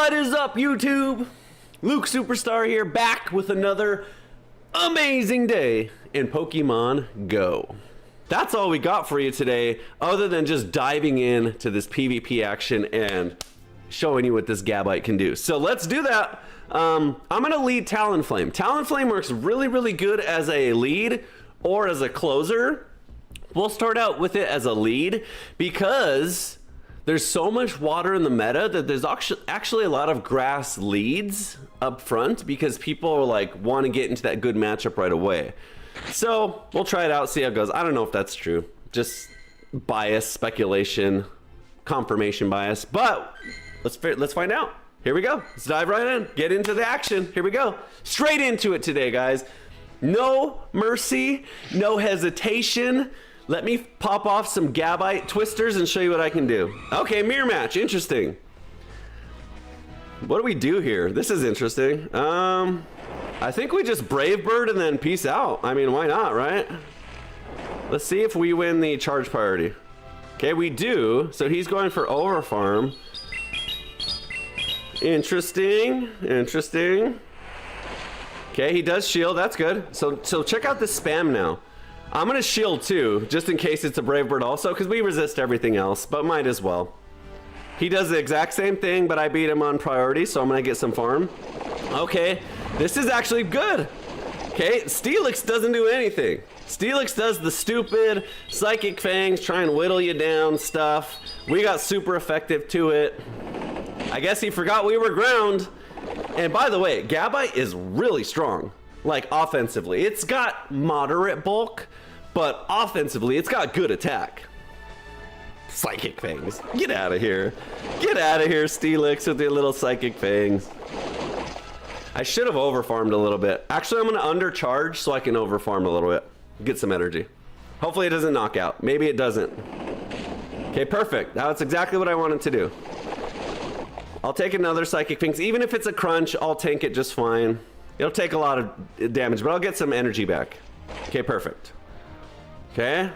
What is up, YouTube? Luke Superstar here, back with another amazing day in Pokemon Go. That's all we got for you today, other than just diving into this PvP action and showing you what this Gabite can do. So let's do that. I'm gonna lead Talonflame. Talonflame works really good as a lead or as a closer. We'll start out with it as a lead because there's so much water in the meta that there's actually a lot of grass leads up front because people like want to get into that good matchup right away. So we'll try it out, see how it goes. I don't know if that's true, just bias, speculation, confirmation bias, but let's find out. Here we go. Let's dive right in, get into the action. Here we go, straight into it today, guys. No mercy, no hesitation. Let me pop off some Gabite twisters and show you what I can do. Okay, mirror match, interesting. What do we do here? This is interesting. I think we just Brave Bird and then peace out. I mean, why not, right? Let's see if we win the charge priority. Okay, we do. So he's going for over farm. Interesting, interesting. Okay, he does shield, that's good. So check out this spam now. I'm gonna shield too, just in case it's a Brave Bird also, because we resist everything else, but might as well. He does the exact same thing, but I beat him on priority, so I'm gonna get some farm. Okay, this is actually good. Okay, Steelix doesn't do anything. Steelix does the stupid Psychic Fangs, try and whittle you down stuff. We got super effective to it. I guess he forgot we were ground. And by the way, Gabite is really strong. Like offensively, it's got moderate bulk, but offensively, it's got good attack. Psychic Fangs, get out of here. Get out of here, Steelix, with your little Psychic Fangs. I should have overfarmed a little bit. Actually, I'm gonna undercharge so I can overfarm a little bit. Get some energy. Hopefully it doesn't knock out. Maybe it doesn't. Okay, perfect. That's exactly what I wanted to do. I'll take another Psychic Fangs. Even if it's a crunch, I'll tank it just fine. It'll take a lot of damage, but I'll get some energy back. Okay, perfect. Okay.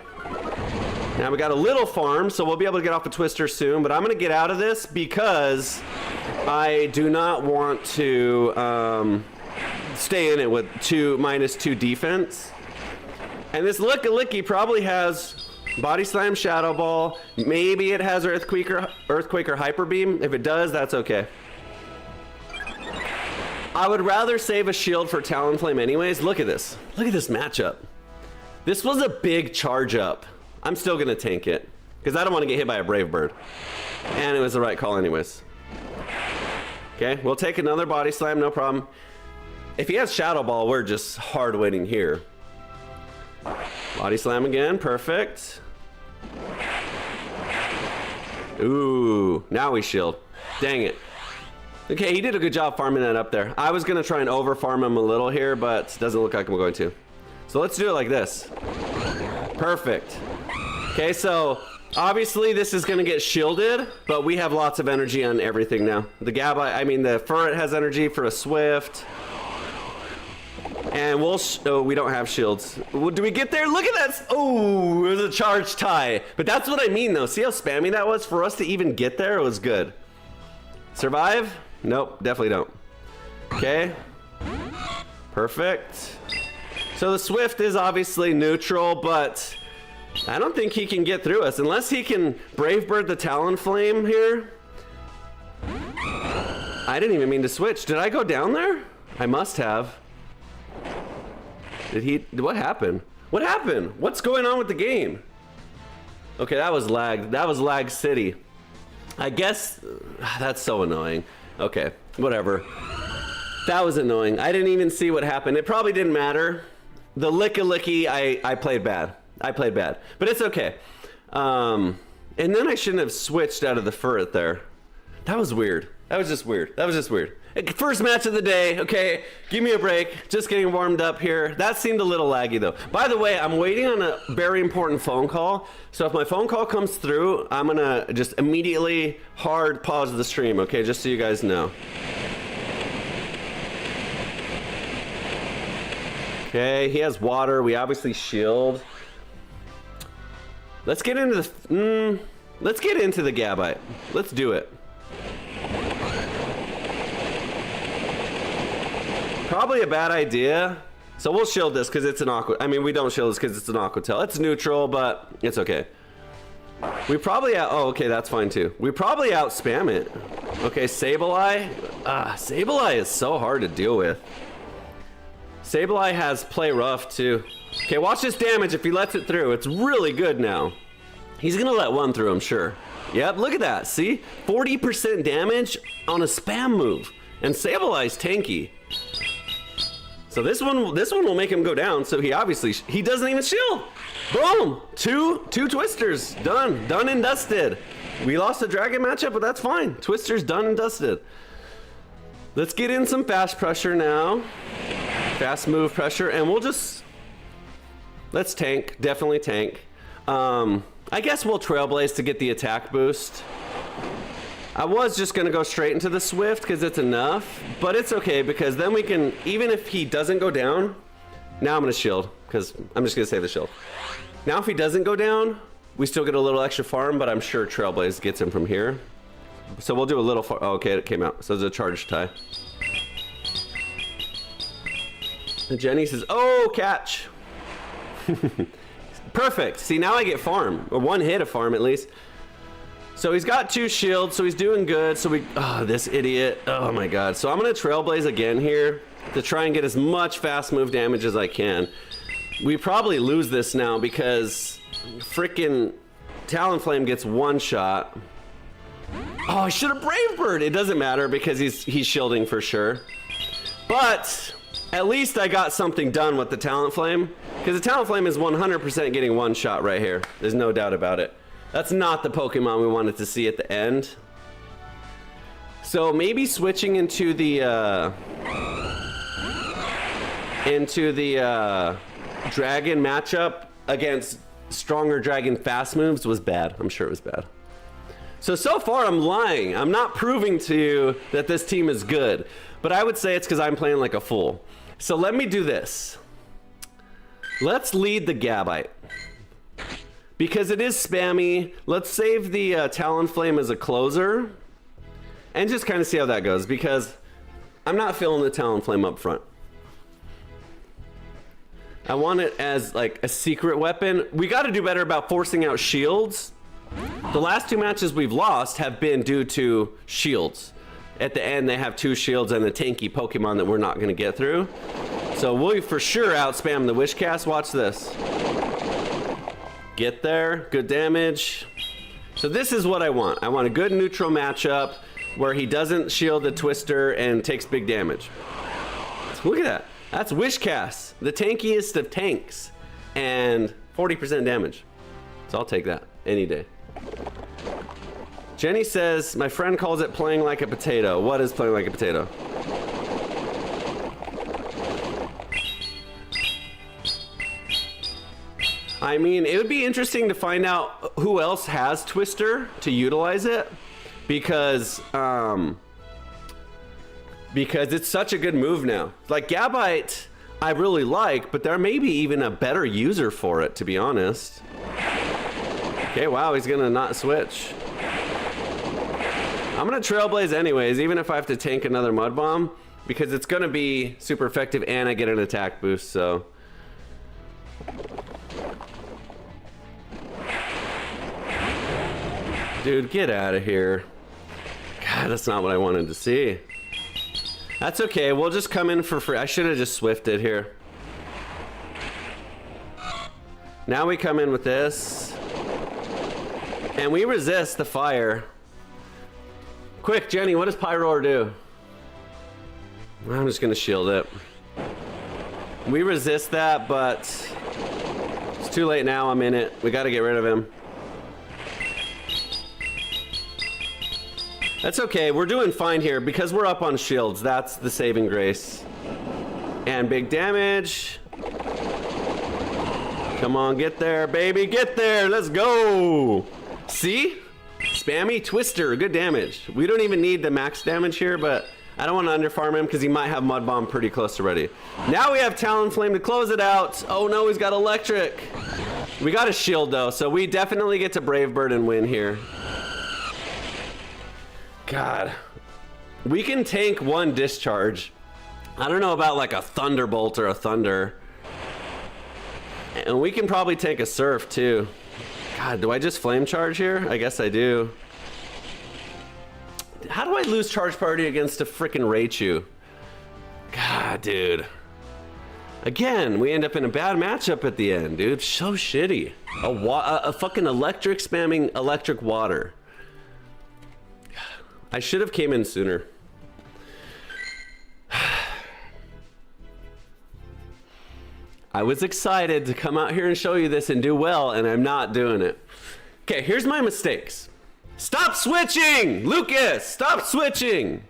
Now we got a little farm, so we'll be able to get off a twister soon, but I'm gonna get out of this because I do not want to stay in it with -2 defense. And this Licky probably has Body Slam, Shadow Ball. Maybe it has Earthquake or Hyper Beam. If it does, that's okay. I would rather save a shield for Talonflame anyways. Look at this. Look at this matchup. This was a big charge up. I'm still gonna tank it because I don't want to get hit by a Brave Bird. And it was the right call anyways. Okay, we'll take another Body Slam, no problem. If he has Shadow Ball, we're just hard winning here. Body Slam again, perfect. Ooh, now we shield. Dang it. Okay, he did a good job farming that up there. I was gonna try and over farm him a little here, but doesn't look like I'm going to. So let's do it like this. Perfect. Okay, so obviously this is gonna get shielded, but we have lots of energy on everything now. The Furret has energy for a Swift. And we don't have shields. Do we get there? Look at that. Oh, it was a charge tie. But that's what I mean though. See how spammy that was? For us to even get there, it was good. Survive? Nope, definitely don't. Okay. Perfect. So the Swift is obviously neutral, but I don't think he can get through us unless he can Brave Bird the Talonflame here. I didn't even mean to switch. Did I go down there? I must have. What happened? What happened? What's going on with the game? Okay, that was lag. That was lag city. I guess that's so annoying. Okay, whatever. That was annoying. I didn't even see what happened. It probably didn't matter. The Licky, I played bad. I played bad, but it's okay. And then I shouldn't have switched out of the Furret there. That was weird. That was just weird. That was just weird. First match of the day, okay, give me a break. Just getting warmed up here. That seemed a little laggy though. By the way, I'm waiting on a very important phone call. So if my phone call comes through, I'm gonna just immediately hard pause the stream, okay, just so you guys know. Okay, he has water. We obviously shield. Let's get into the Gabite. Let's do it. Probably a bad idea. So we'll shield this because it's an aqua. I mean, we don't shield this because it's an aqua tail. It's neutral, but it's okay. We probably oh, okay, that's fine too. We probably out spam it. Okay, Sableye. Sableye is so hard to deal with. Sableye has play rough too. Okay, watch this damage if he lets it through. It's really good now. He's gonna let one through, I'm sure. Yep, look at that. See, 40% damage on a spam move, and Sableye's tanky. So this one will make him go down. So he obviously he doesn't even shield. Boom! Two twisters done and dusted. We lost a dragon matchup, but that's fine. Twisters done and dusted. Let's get in some fast pressure now. Fast move pressure, and let's tank. Definitely tank. I guess we'll Trailblaze to get the attack boost. I was just gonna go straight into the Swift because it's enough, but it's okay because then we can, even if he doesn't go down, now I'm gonna shield because I'm just gonna save the shield. Now if he doesn't go down, we still get a little extra farm, but I'm sure Trailblaze gets him from here. So we'll do a little oh, okay, it came out. So it's a charge tie. And Jenny says, oh, catch. Perfect. See, now I get farm, or one hit of farm at least. So he's got 2 shields, so he's doing good. So this idiot. Oh my god. So I'm gonna Trailblaze again here to try and get as much fast move damage as I can. We probably lose this now because freaking Talonflame gets 1 shot. Oh, I should have Brave Bird. It doesn't matter because he's shielding for sure. But at least I got something done with the Talonflame, because the Talonflame is 100% getting 1 shot right here. There's no doubt about it. That's not the Pokemon we wanted to see at the end. So maybe switching into the dragon matchup against stronger dragon fast moves was bad. I'm sure it was bad. So far I'm lying. I'm not proving to you that this team is good, but I would say it's because I'm playing like a fool. So let me do this. Let's lead the Gabite. Because it is spammy, let's save the Talonflame as a closer and just kind of see how that goes, because I'm not feeling the Talonflame up front. I want it as like a secret weapon. We got to do better about forcing out shields. The last 2 matches we've lost have been due to shields. At the end, they have 2 shields and a tanky Pokemon that we're not going to get through. So we'll for sure outspam the Wish Cast. Watch this. Get there, good damage. So this is what I want. I want a good neutral matchup where he doesn't shield the Twister and takes big damage. Look at that. That's Wish Cast, the tankiest of tanks, and 40% damage. So I'll take that any day. Jenny says, my friend calls it playing like a potato. What is playing like a potato? I mean, it would be interesting to find out who else has Twister to utilize it, because it's such a good move now. Like Gabite, I really like, but there may be even a better user for it, to be honest. Okay, wow, he's gonna not switch. I'm gonna Trailblaze anyways, even if I have to tank another Mud Bomb, because it's gonna be super effective and I get an attack boost, so. Dude, get out of here. God, that's not what I wanted to see. That's okay, we'll just come in for free. I should have just Swifted here. Now we come in with this. And we resist the fire. Quick, Jenny, what does Pyroar do? I'm just gonna shield it. We resist that, but it's too late now. I'm in it. We gotta get rid of him. That's okay, we're doing fine here because we're up on shields. That's the saving grace. And big damage. Come on, get there, baby, get there, let's go. See? Spammy Twister, good damage. We don't even need the max damage here, but I don't want to underfarm him because he might have Mud Bomb pretty close to ready. Now we have Talonflame to close it out. Oh no, he's got Electric. We got a shield though, so we definitely get to Brave Bird and win here. God, we can tank 1 discharge I don't know about like a Thunderbolt or a Thunder. And we can probably take a Surf too. God, do I just Flame Charge here? I guess I do. How do I lose Charge Party against a freaking Raichu? God, dude. Again, we end up in a bad matchup at the end, dude. So shitty. A fucking electric spamming electric water. I should have came in sooner. I was excited to come out here and show you this and do well, and I'm not doing it. Okay, here's my mistakes. Stop switching! Lucas, stop switching!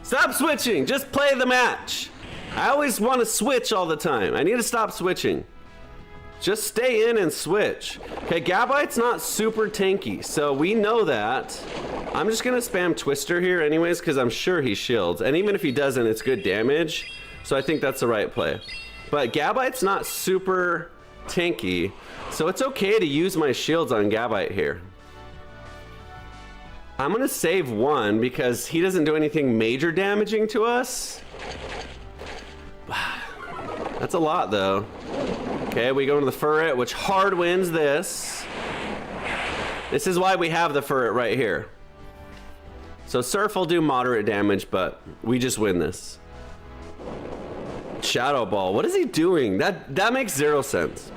Stop switching, just play the match. I always want to switch all the time. I need to stop switching. Just stay in and switch. Okay, Gabite's not super tanky, so we know that. I'm just gonna spam Twister here anyways, because I'm sure he shields. And even if he doesn't, it's good damage. So I think that's the right play. But Gabite's not super tanky, so it's okay to use my shields on Gabite here. I'm gonna save one because he doesn't do anything major damaging to us. That's a lot though. Okay, we go into the Furret, which hard wins this. This is why we have the Furret right here. So Surf will do moderate damage, but we just win this. Shadow Ball, what is he doing? That makes zero sense.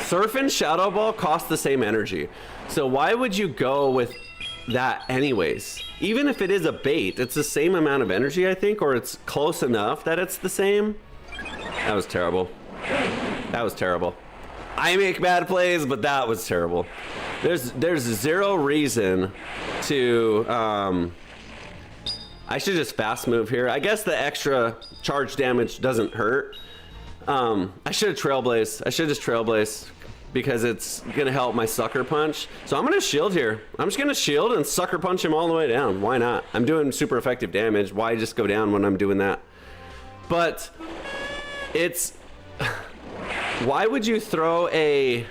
Surf and Shadow Ball cost the same energy. So why would you go with that anyways? Even if it is a bait, it's the same amount of energy, I think, or it's close enough that it's the same. That was terrible. That was terrible. I make bad plays, but that was terrible. There's zero reason to I should just fast move here. I guess the extra charge damage doesn't hurt. I should have Trailblaze. I should just Trailblaze because it's gonna help my Sucker Punch. So I'm gonna shield here. I'm just gonna shield and Sucker Punch him all the way down. Why not? I'm doing super effective damage. Why just go down when I'm doing that? But it's why would you throw a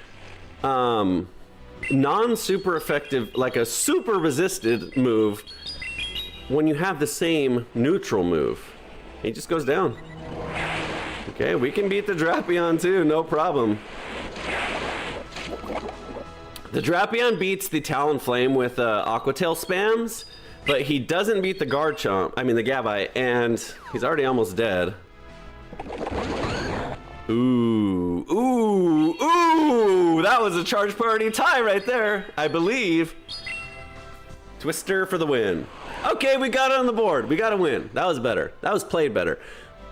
non-super effective, like a super resisted move when you have the same neutral move? He just goes down. Okay, we can beat the Drapion too, no problem. The Drapion beats the Talonflame with Aqua Tail spams, but he doesn't beat the Garchomp, I mean the Gabite, and he's already almost dead. Ooh, ooh, ooh, that was a Charge Party tie right there, I believe. Twister for the win. Okay, we got it on the board. We got a win. That was better. That was played better.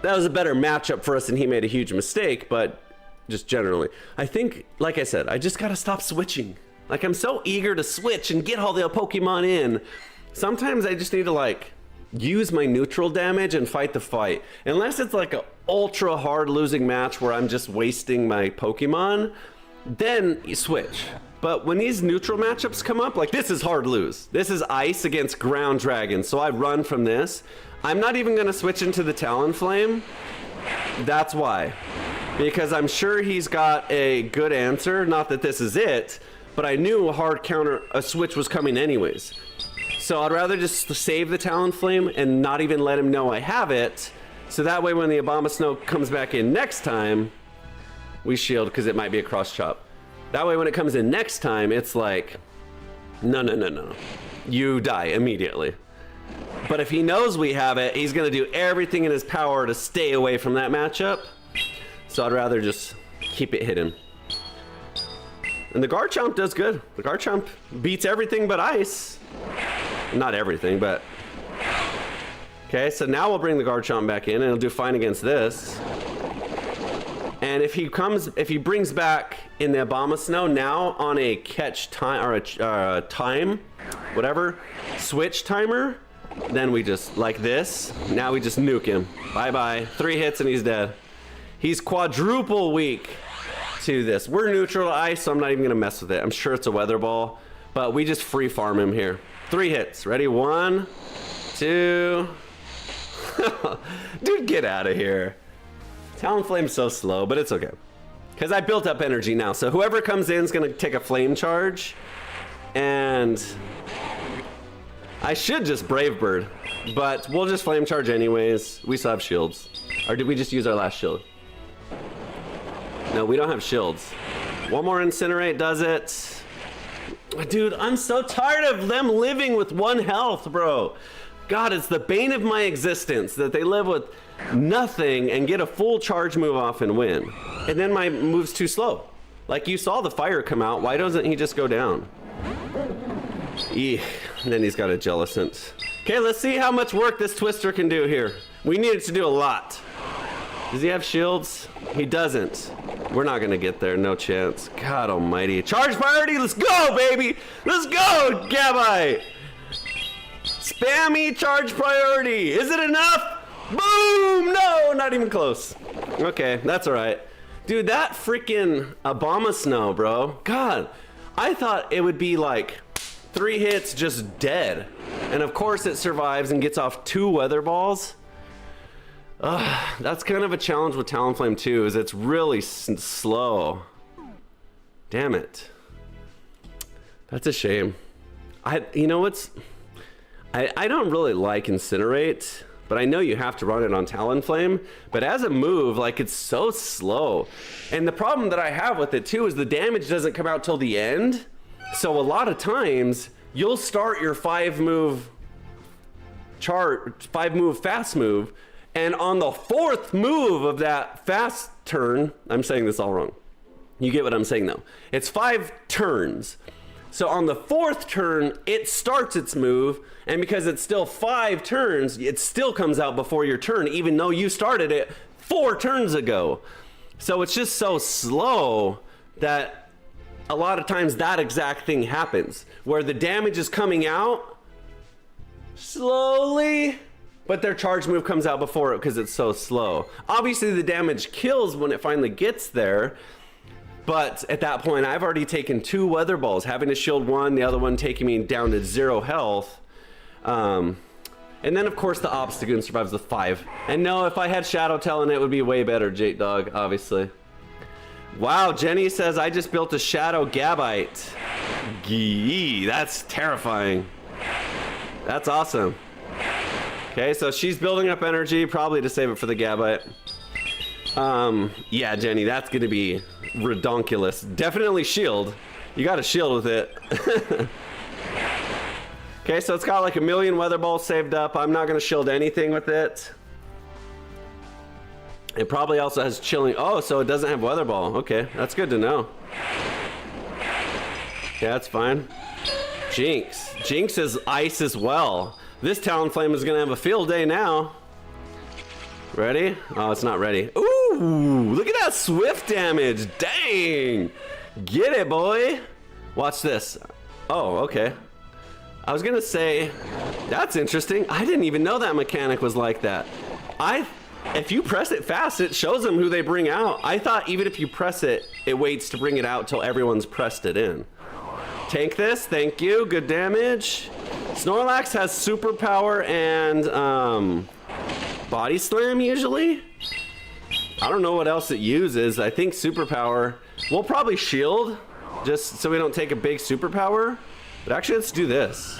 That was a better matchup for us, and he made a huge mistake, but just generally. I think, like I said, I just gotta stop switching. Like, I'm so eager to switch and get all the Pokemon in. Sometimes I just need to, like, use my neutral damage and fight the fight. Unless it's like an ultra hard losing match where I'm just wasting my Pokemon, then you switch. But when these neutral matchups come up, like this is hard lose. This is Ice against Ground Dragon, so I run from this. I'm not even gonna switch into the Talonflame. That's why. Because I'm sure he's got a good answer. Not that this is it, but I knew a switch was coming anyways. So I'd rather just save the Talonflame and not even let him know I have it. So that way when the Abomasnow comes back in next time, we shield because it might be a cross chop. That way when it comes in next time, it's like, no. You die immediately. But if he knows we have it, he's gonna do everything in his power to stay away from that matchup. So I'd rather just keep it hidden. And the Garchomp does good. The Garchomp beats everything but Ice. Not everything, but... Okay, so now we'll bring the Garchomp back in and it'll do fine against this. And if he brings back in the Abomasnow now on a catch time, or a time, whatever, switch timer, then we just, like this, now we just nuke him. Bye-bye. 3 hits and he's dead. He's quadruple weak to this. We're neutral to Ice, so I'm not even gonna mess with it. I'm sure it's a Weather Ball, but we just free farm him here. 3 hits. Ready? 1, 2. Dude, get out of here. Talonflame's so slow, but it's okay. Because I built up energy now, so whoever comes in is gonna take a flame charge. And I should just Brave Bird, but we'll just Flame Charge anyways. We still have shields. Or did we just use our last shield? No, we don't have shields. One more Incinerate does it. Dude, I'm so tired of them living with 1 health, bro. God, it's the bane of my existence that they live with nothing and get a full charge move off and win. And then my move's too slow. Like, you saw the fire come out. Why doesn't he just go down? Eek. And then he's got a Jellicent. Okay, let's see how much work this Twister can do here. We need it to do a lot. Does he have shields? He doesn't. We're not gonna get there, no chance. God almighty. Charge priority, let's go, baby! Let's go, Gabite! Spammy charge priority. Is it enough? Boom! No, not even close. Okay, that's all right. Dude, that freaking Abomasnow, bro. God, I thought it would be like 3 hits just dead. And of course it survives and gets off 2 weather balls. That's kind of a challenge with Talonflame too, is it's really slow. Damn it. That's a shame. You know what's... I don't really like Incinerate, but I know you have to run it on Talonflame. But as a move, like, it's so slow. And the problem that I have with it too is the damage doesn't come out till the end. So a lot of times you'll start your 5-move fast move, and on the 4th move of that fast turn, I'm saying this all wrong. You get what I'm saying though. It's 5 turns. So on the 4th turn, it starts its move, and because it's still 5 turns, it still comes out before your turn, even though you started it 4 turns ago. So it's just so slow that a lot of times that exact thing happens, where the damage is coming out slowly, but their charge move comes out before it because it's so slow. Obviously the damage kills when it finally gets there, but at that point I've already taken 2 weather balls, having to shield 1, the other one taking me down to 0 health. And then of course the Obstagoon survives with 5. And no, if I had Shadow Talon it would be way better, Jake Dog, obviously. Wow, Jenny says I just built a Shadow Gabite. Gee, that's terrifying. That's awesome. Okay, so she's building up energy, probably to save it for the Gabite. Yeah, Jenny, that's gonna be redonkulous. Definitely shield. You got a shield with it. Okay, so it's got like 1,000,000 weather balls saved up. I'm not gonna shield anything with it. It probably also has chilling. Oh, so it doesn't have weather ball. Okay, that's good to know. Yeah, that's fine. Jinx. Jinx is ice as well. This Talonflame is gonna have a field day now. Ready? Oh, it's not ready. Ooh, look at that swift damage. Dang. Get it, boy. Watch this. Oh, okay. I was gonna say, that's interesting. I didn't even know that mechanic was like that. If you press it fast, it shows them who they bring out. I thought even if you press it, it waits to bring it out till everyone's pressed it in. Tank this, thank you, good damage. Snorlax has superpower and body slam usually. I don't know what else it uses. I think superpower. We'll probably shield just so we don't take a big superpower. But actually, let's do this.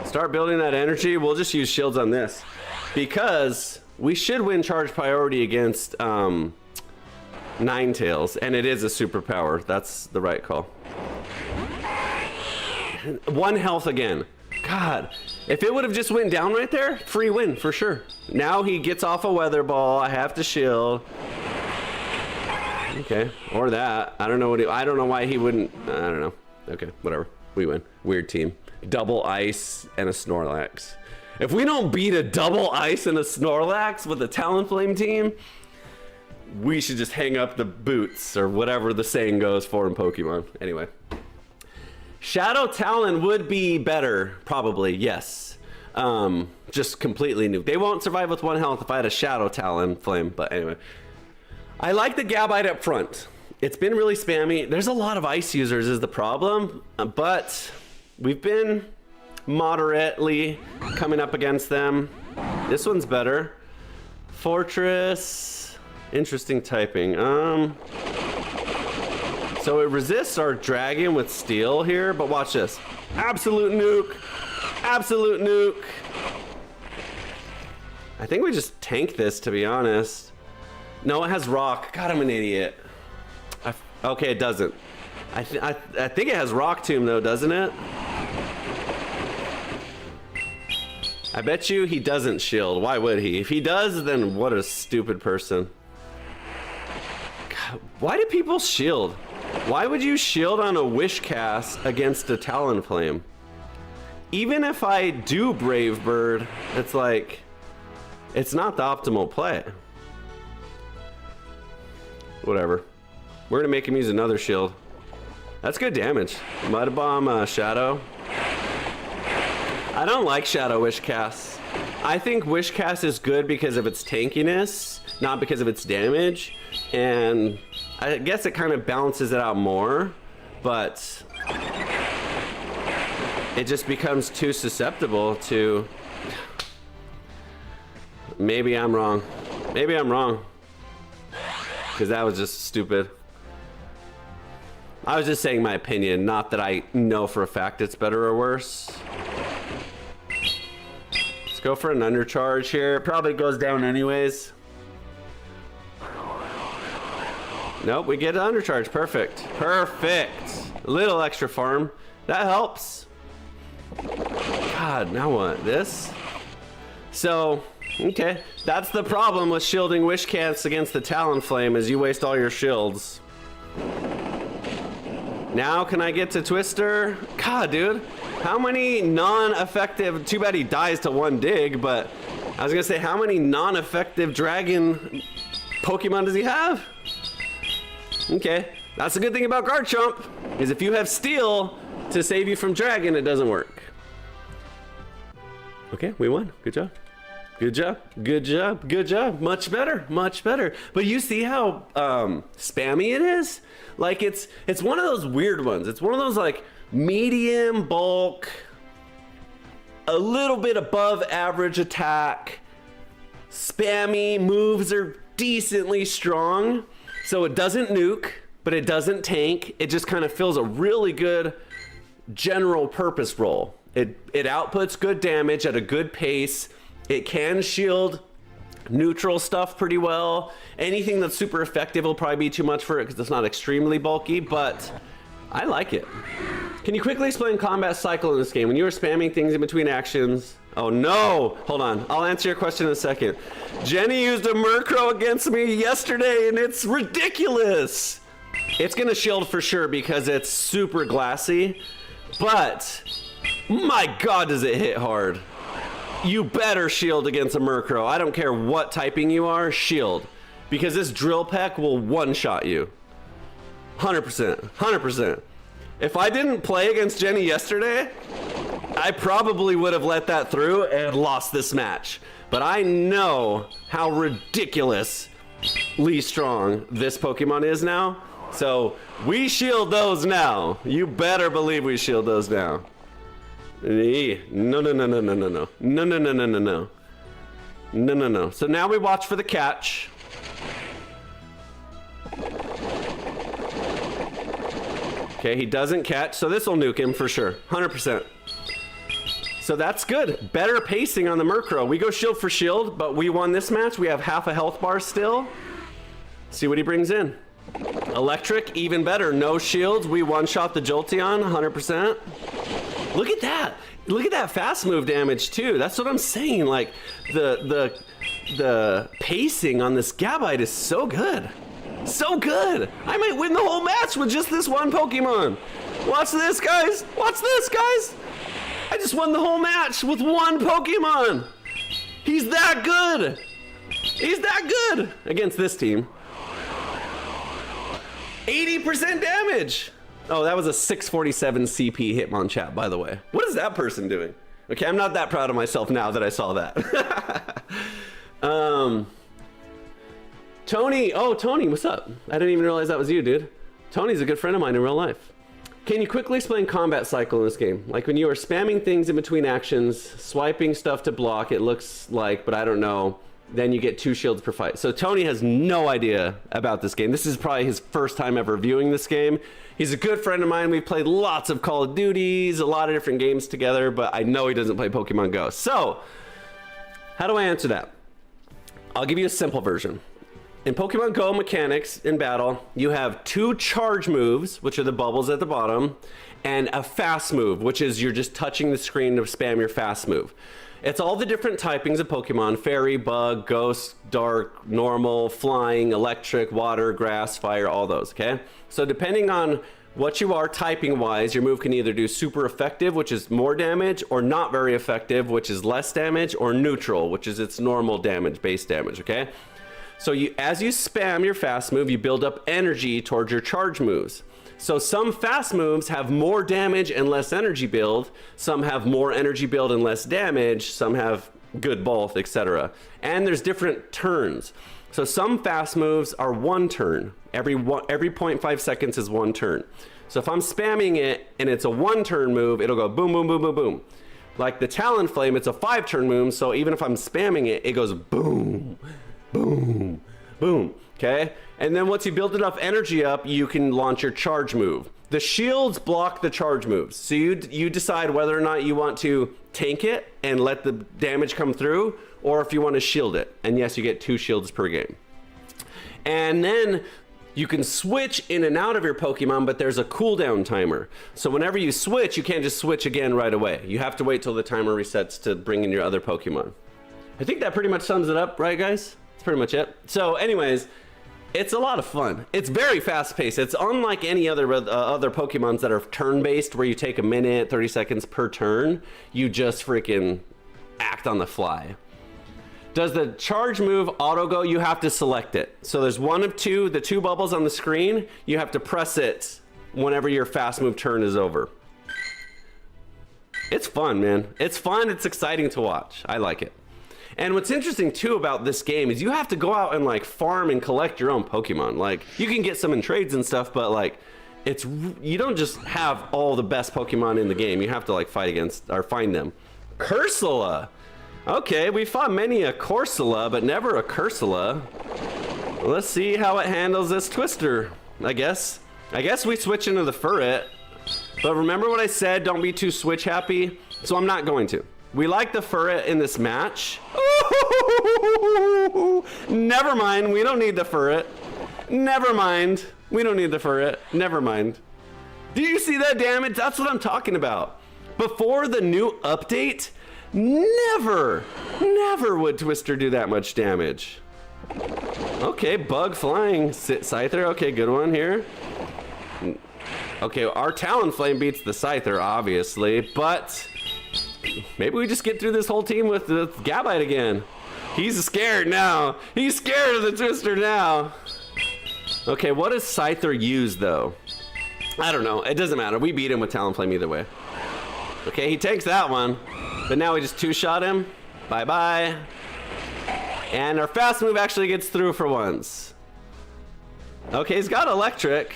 Start building that energy. We'll just use shields on this because we should win charge priority against Ninetales, and it is a superpower. That's the right call. 1 health again. God, if it would have just went down right there, free win for sure. Now he gets off a weather ball. I have to shield. Okay, or that. I don't know I don't know why he wouldn't. I don't know. Okay, whatever. We win. Weird team. Double ice and a Snorlax. If we don't beat a double ice and a Snorlax with a Talonflame team, we should just hang up the boots or whatever the saying goes for in Pokemon. Anyway. Shadow Talon would be better, probably, yes. Just completely new. They won't survive with 1 health if I had a Shadow Talonflame, but anyway. I like the Gabite up front. It's been really spammy. There's a lot of ice users is the problem, but we've been moderately coming up against them. This one's better. Fortress, interesting typing. So it resists our dragon with steel here, but watch this. Absolute nuke. Absolute nuke. I think we just tank this, to be honest. No, it has rock. God, I'm an idiot. Okay, it doesn't. I think it has rock tomb though, doesn't it? I bet you he doesn't shield. Why would he? If he does, then what a stupid person. God, why do people shield? Why would you shield on a wish cast against a Talonflame? Even if I do Brave Bird, it's like, it's not the optimal play. Whatever. We're gonna make him use another shield. That's good damage. Mud Bomb, Shadow. I don't like Shadow Wish Cast. I think Wish Cast is good because of its tankiness, not because of its damage. And I guess it kind of balances it out more, but it just becomes too susceptible to... Maybe I'm wrong. Maybe I'm wrong. Because that was just stupid. I was just saying my opinion, not that I know for a fact it's better or worse. Let's go for an undercharge here. It probably goes down anyways. Nope, we get an undercharge. Perfect. Perfect. A little extra farm. That helps. God, now what? This? So, okay. That's the problem with shielding Wish Casts against the Talonflame, is you waste all your shields. Now can I get to Twister? God, dude. How many non-effective... Too bad he dies to one dig, but... I was gonna say, how many non-effective dragon Pokemon does he have? Okay. That's the good thing about Garchomp, is if you have Steel to save you from Dragon, it doesn't work. Okay, we won. Good job. Good job. Good job. Good job. Much better. Much better. But you see how spammy it is? Like it's one of those weird ones. It's one of those like medium bulk, a little bit above average attack, spammy moves are decently strong. So it doesn't nuke, but it doesn't tank. It just kind of fills a really good general purpose role. It outputs good damage at a good pace. It can shield neutral stuff pretty well. Anything that's super effective will probably be too much for it because it's not extremely bulky, but I like it. Can you quickly explain combat cycle in this game? When you were spamming things in between actions... Oh no! Hold on. I'll answer your question in a second. Jenny used a Murkrow against me yesterday and it's ridiculous! It's gonna shield for sure because it's super glassy, but my god does it hit hard. You better shield against a Murkrow. I don't care what typing you are, shield. Because this Drill Peck will one-shot you. 100%. 100%. If I didn't play against Jenny yesterday, I probably would have let that through and lost this match. But I know how ridiculously strong this Pokemon is now. So we shield those now. You better believe we shield those now. No, no, no, no, no, no, no. No, no, no, no, no, no. No, no, no. So now we watch for the catch. Okay, he doesn't catch, so this will nuke him for sure. 100%. So that's good. Better pacing on the Murkrow. We go shield for shield, but we won this match. We have half a health bar still. See what he brings in. Electric, even better. No shields. We one-shot the Jolteon, 100%. Look at that. Look at that fast move damage too. That's what I'm saying. Like the pacing on this Gabite is so good. So good. I might win the whole match with just this one Pokemon. Watch this, guys. Watch this, guys. I just won the whole match with one Pokemon. He's that good. He's that good against this team. 80% damage. Oh, that was a 647 CP Hitmonchat, by the way. What is that person doing? Okay, I'm not that proud of myself now that I saw that. Tony. Oh, Tony, what's up? I didn't even realize that was you, dude. Tony's a good friend of mine in real life. Can you quickly explain combat cycle in this game? Like when you are spamming things in between actions, swiping stuff to block, it looks like, but I don't know. then you get 2 shields per fight. So Tony has no idea about this game. This is probably his first time ever viewing this game. He's a good friend of mine. We've played lots of Call of Duties, a lot of different games together, but I know he doesn't play Pokemon Go. So, how do I answer that? I'll give you a simple version. In Pokemon Go mechanics in battle, you have 2 charge moves, which are the bubbles at the bottom, and a fast move, which is you're just touching the screen to spam your fast move. It's all the different typings of Pokemon: Fairy, Bug, Ghost, Dark, Normal, Flying, Electric, Water, Grass, Fire, all those, okay? So depending on what you are typing wise, your move can either do super effective, which is more damage, or not very effective, which is less damage, or neutral, which is its normal damage, base damage, okay? So as you spam your fast move, you build up energy towards your charge moves. So some fast moves have more damage and less energy build, some have more energy build and less damage, some have good both, etc. And there's different turns. So some fast moves are 1 turn. Every 0.5 seconds is 1 turn. So if I'm spamming it and it's a 1 turn move, it'll go boom, boom, boom, boom, boom. Like the Talonflame, it's a 5 turn move, so even if I'm spamming it, it goes boom, boom, boom. Okay, and then once you build enough energy up, you can launch your charge move. The shields block the charge moves, so you decide whether or not you want to tank it and let the damage come through, or if you want to shield it. And yes, you get 2 shields per game. And then you can switch in and out of your Pokemon, but there's a cooldown timer. So whenever you switch, you can't just switch again right away. You have to wait till the timer resets to bring in your other Pokemon. I think that pretty much sums it up, right guys? That's pretty much it. So anyways, it's a lot of fun. It's very fast-paced. It's unlike any other Pokemons that are turn-based, where you take a minute, 30 seconds per turn. You just freaking act on the fly. Does the charge move auto go? You have to select it. So there's 1 of 2, the 2 bubbles on the screen. You have to press it whenever your fast move turn is over. It's fun, man. It's fun. It's exciting to watch. I like it. And what's interesting too about this game is you have to go out and like farm and collect your own Pokemon. Like you can get some in trades and stuff, but like you don't just have all the best Pokemon in the game. You have to like fight against or find them. Cursula. Okay, we fought many a Corsola, but never a Cursula. Let's see how it handles this Twister. I guess we switch into the Furret. But remember what I said, don't be too switch happy. So I'm not going to. We like the Furret in this match. Never mind, we don't need the Furret. Never mind, we don't need the Furret. Never mind. Do you see that damage? That's what I'm talking about. Before the new update, never would Twister do that much damage. Okay, Bug Flying, Scyther, okay, good one here. Okay, our Talonflame beats the Scyther, obviously, but maybe we just get through this whole team with the Gabite again. He's scared now. He's scared of the Twister now. Okay, what does Scyther use, though? I don't know. It doesn't matter. We beat him with Talonflame either way. Okay, he takes that one. But now we just 2-shot him. Bye-bye. And our fast move actually gets through for once. Okay, he's got Electric.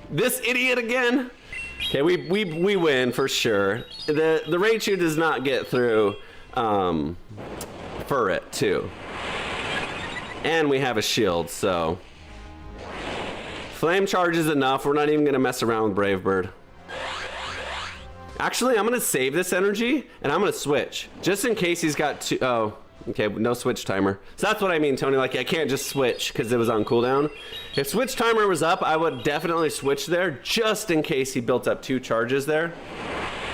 This idiot again. Okay, we win for sure. The Raichu does not get through Furret too. And we have a shield, so Flame Charge is enough. We're not even gonna mess around with Brave Bird. Actually, I'm gonna save this energy and I'm gonna switch. Just in case he's got two. Oh, okay, no switch timer. So that's what I mean, Tony. Like, I can't just switch because it was on cooldown. If switch timer was up, I would definitely switch there just in case he built up 2 charges there.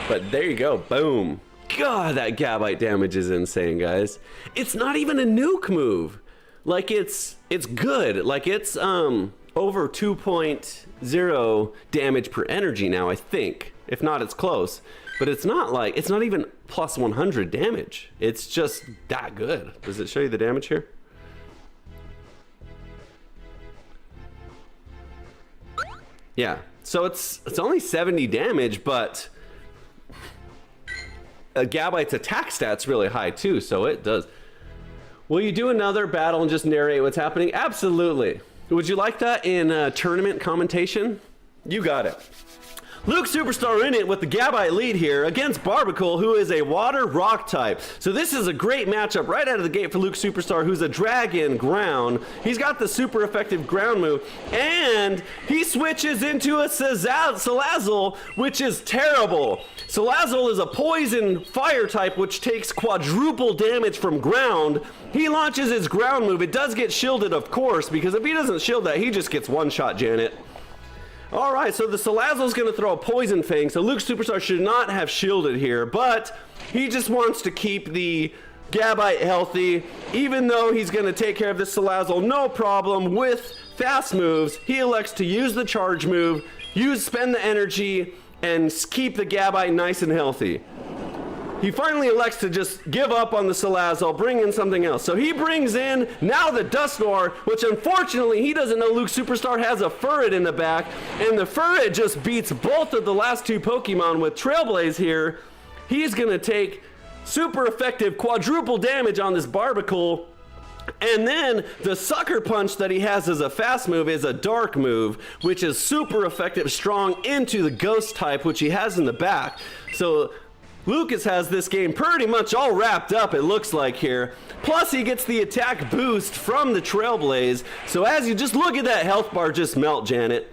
But there you go, boom. God, that Gabite damage is insane, guys. It's not even a nuke move. Like, it's good. Like, it's over 2.0 damage per energy now, I think. If not, it's close. But it's not even plus 100 damage. It's just that good. Does it show you the damage here? Yeah, so it's only 70 damage, but Gabite's attack stat's really high too, so it does. Will you do another battle and just narrate what's happening? Absolutely. Would you like that in tournament commentation? You got it. Luke Superstar in it with the Gabite lead here against Barbacle, who is a water rock type. So this is a great matchup right out of the gate for Luke Superstar, who's a dragon ground. He's got the super effective ground move, and he switches into a Salazzle, which is terrible. Salazzle is a poison fire type, which takes quadruple damage from ground. He launches his ground move. It does get shielded, of course, because if he doesn't shield that, he just gets one-shot Janet. All right, so the Salazzle's going to throw a Poison Fang, so Luke Superstar should not have shielded here, but he just wants to keep the Gabite healthy, even though he's going to take care of this Salazzle, no problem, with fast moves. He elects to use the charge move, spend the energy, and keep the Gabite nice and healthy. He finally elects to just give up on the Salazzle, bring in something else. So he brings in now the Dusknoir, which unfortunately he doesn't know Luke Superstar has a Furret in the back, and the Furret just beats both of the last two Pokemon with Trailblaze here. He's gonna take super effective quadruple damage on this Barbacle. And then the Sucker Punch that he has as a fast move is a dark move, which is super effective, strong into the Ghost type, which he has in the back. So Lucas has this game pretty much all wrapped up, it looks like here. Plus he gets the attack boost from the Trailblaze. So as you just look at that health bar just melt, Janet.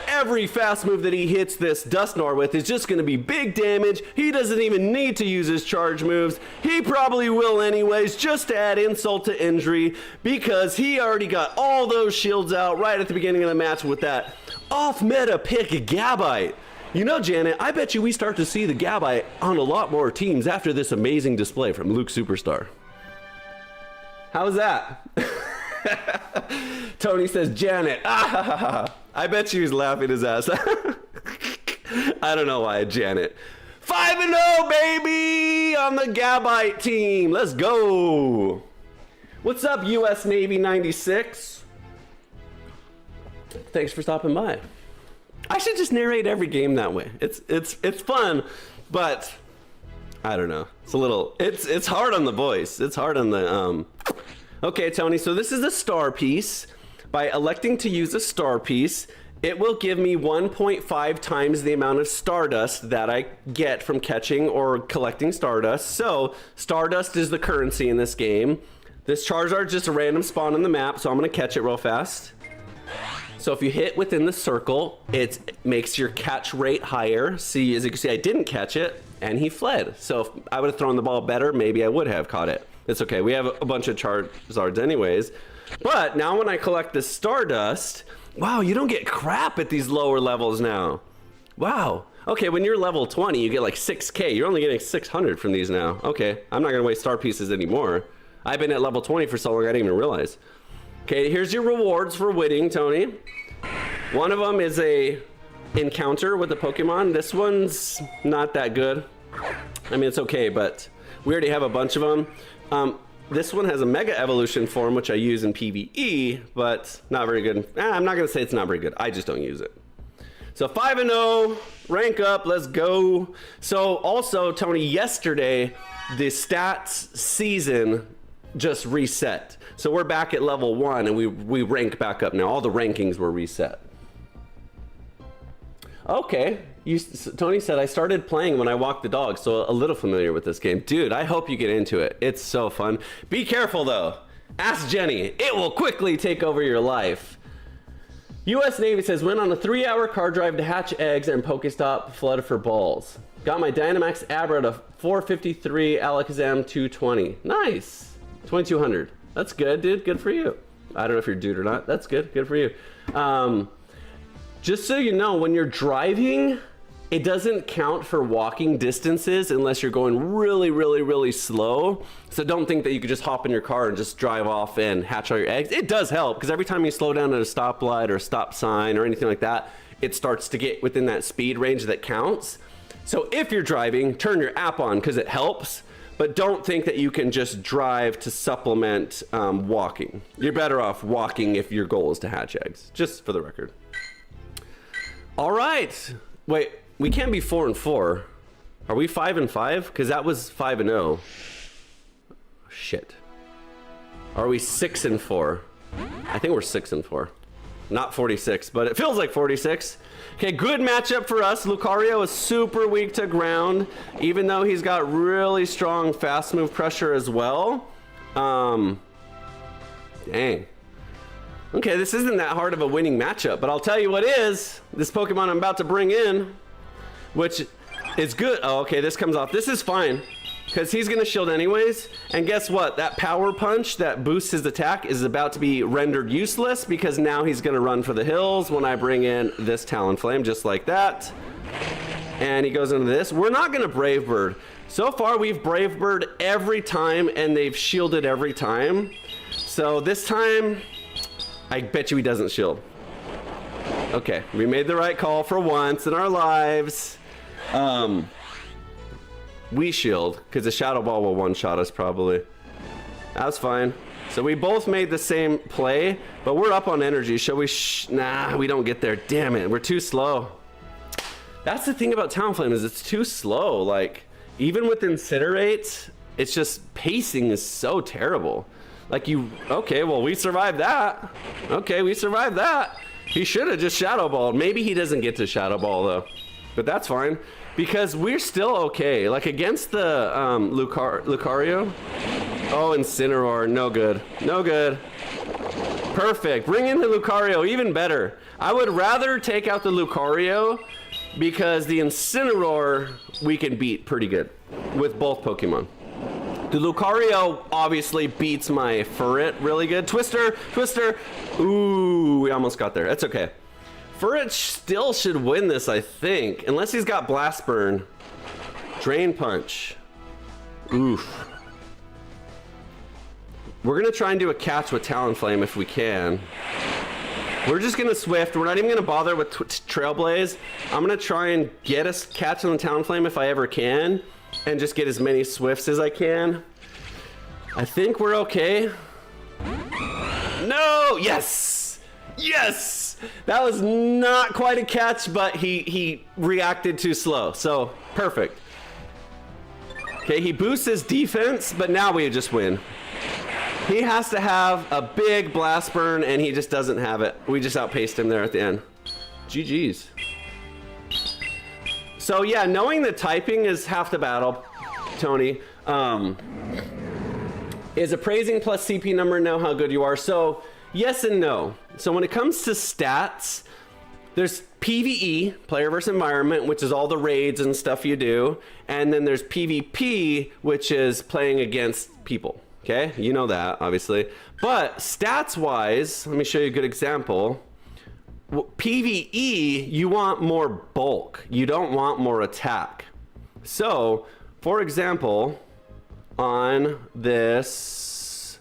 Every fast move that he hits this Dusknoir with is just going to be big damage. He doesn't even need to use his charge moves. He probably will anyways, just to add insult to injury, because he already got all those shields out right at the beginning of the match with that off-meta pick Gabite. You know, Janet, I bet you we start to see the Gabite on a lot more teams after this amazing display from Luke Superstar. How's that? Tony says, Janet, I bet you he's laughing his ass. I don't know why, Janet. 5-0, baby, on the Gabite team. Let's go. What's up, US Navy 96? Thanks for stopping by. I should just narrate every game that way. It's fun, but I don't know. It's hard on the voice. It's hard on the Okay, Tony, so this is a star piece. By electing to use a star piece, it will give me 1.5 times the amount of Stardust that I get from catching or collecting Stardust. So, Stardust is the currency in this game. This Charizard is just a random spawn on the map, so I'm going to catch it real fast. So if you hit within the circle, it makes your catch rate higher. See, as you can see, I didn't catch it, and he fled. So if I would have thrown the ball better, maybe I would have caught it. It's okay, we have a bunch of Charizards anyways. But now when I collect the Stardust, wow, you don't get crap at these lower levels now. Wow. Okay, when you're level 20, you get like 6K. You're only getting 600 from these now. Okay, I'm not gonna waste star pieces anymore. I've been at level 20 for so long I didn't even realize. Okay, here's your rewards for winning, Tony. One of them is a encounter with a Pokemon. This one's not that good. I mean, it's okay, but we already have a bunch of them. This one has a Mega Evolution form, which I use in PvE, but not very good. I'm not gonna say it's not very good. I just don't use it. So 5-0, rank up, let's go. So also, Tony, yesterday, the stats season just reset. So we're back at level 1 and we rank back up now. All the rankings were reset. Okay, Tony said, I started playing when I walked the dog, so a little familiar with this game. Dude, I hope you get into it. It's so fun. Be careful though. Ask Jenny. It will quickly take over your life. US Navy says, went on a 3-hour car drive to hatch eggs and Pokestop flood for balls. Got my Dynamax Abra to 453, Alakazam 220. Nice. 2200. That's good, dude. Good for you. I don't know if you're a dude or not. That's good. Good for you. Just so you know, when you're driving, it doesn't count for walking distances unless you're going really, really, really slow. So don't think that you could just hop in your car and just drive off and hatch all your eggs. It does help, because every time you slow down at a stoplight or a stop sign or anything like that, it starts to get within that speed range that counts. So if you're driving, turn your app on because it helps. But don't think that you can just drive to supplement walking. You're better off walking if your goal is to hatch eggs, just for the record. All right. Wait, we can't be 4-4. Are we 5-5? Because that was 5-0. Shit. Are we 6-4? I think we're 6-4. not 46, but it feels like 46. Okay, good matchup for us. Lucario is super weak to ground, even though he's got really strong fast move pressure as well. Dang. Okay, this isn't that hard of a winning matchup, but I'll tell you what is. This Pokemon I'm about to bring in, which is good. Oh, okay, this comes off. This is fine, because he's going to shield anyways. And guess what? That power punch that boosts his attack is about to be rendered useless, because now he's going to run for the hills when I bring in this Talonflame, just like that. And he goes into this. We're not going to Brave Bird. So far, we've Brave Bird every time, and they've shielded every time. So this time, I bet you he doesn't shield. Okay, we made the right call for once in our lives. We shield, because the Shadow Ball will one-shot us probably. That's fine. So we both made the same play, but we're up on energy. Shall we? Nah, we don't get there. Damn it, we're too slow. That's the thing about Talonflame, is it's too slow. Like, even with Incinerate, it's just pacing is so terrible. Like okay, well, we survived that. Okay, we survived that. He should have just Shadow Balled. Maybe he doesn't get to Shadow Ball though, but that's fine. Because we're still okay. Like against the Lucario. Oh, Incineroar, no good. No good. Perfect. Bring in the Lucario, even better. I would rather take out the Lucario because the Incineroar we can beat pretty good with both Pokemon. The Lucario obviously beats my Furret really good. Twister, Twister. Ooh, we almost got there. That's okay. Furret still should win this, I think. Unless he's got Blast Burn. Drain Punch. Oof. We're going to try and do a catch with Talonflame if we can. We're just going to Swift. We're not even going to bother with Trailblaze. I'm going to try and get a catch on the Talonflame if I ever can. And just get as many Swifts as I can. I think we're okay. No! Yes! Yes! That was not quite a catch, but he reacted too slow. So, perfect. Okay, he boosts his defense, but now we just win. He has to have a big Blast Burn, and he just doesn't have it. We just outpaced him there at the end. GG's. So yeah, knowing the typing is half the battle, Tony. Is appraising plus CP number know how good you are? So yes and no. So when it comes to stats, there's PvE, player versus environment, which is all the raids and stuff you do. And then there's PvP, which is playing against people. Okay, you know that, obviously. But stats-wise, let me show you a good example. PvE, you want more bulk. You don't want more attack. So, for example, on this,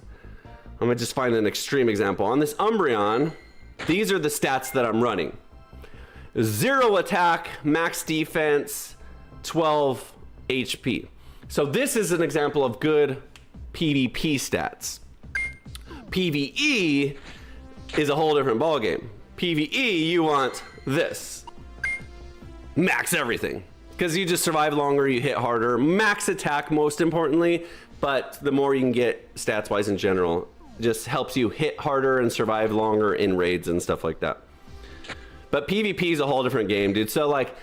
I'm gonna just find an extreme example. On this Umbreon, these are the stats that I'm running. 0 attack, max defense, 12 HP. So this is an example of good PvP stats. PvE is a whole different ballgame. PvE, you want this. Max everything. Because you just survive longer, you hit harder. Max attack, most importantly, but the more you can get stats-wise in general, just helps you hit harder and survive longer in raids and stuff like that. But PvP is a whole different game, dude. So, like,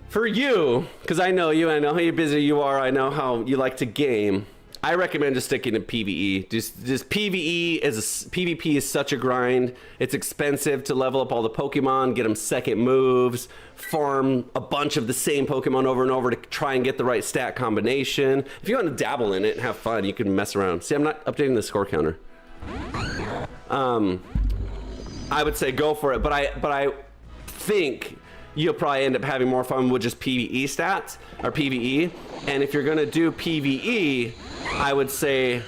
for you, because I know you, I know how busy you are, I know how you like to game, I recommend just sticking to PvE. Just PvE PvP is such a grind. It's expensive to level up all the Pokemon, get them second moves, farm a bunch of the same Pokemon over and over to try and get the right stat combination. If you want to dabble in it and have fun, you can mess around. See, I'm not updating the score counter. I would say go for it, but I think you'll probably end up having more fun with just PvE stats or PvE. And if you're gonna do PvE, I would say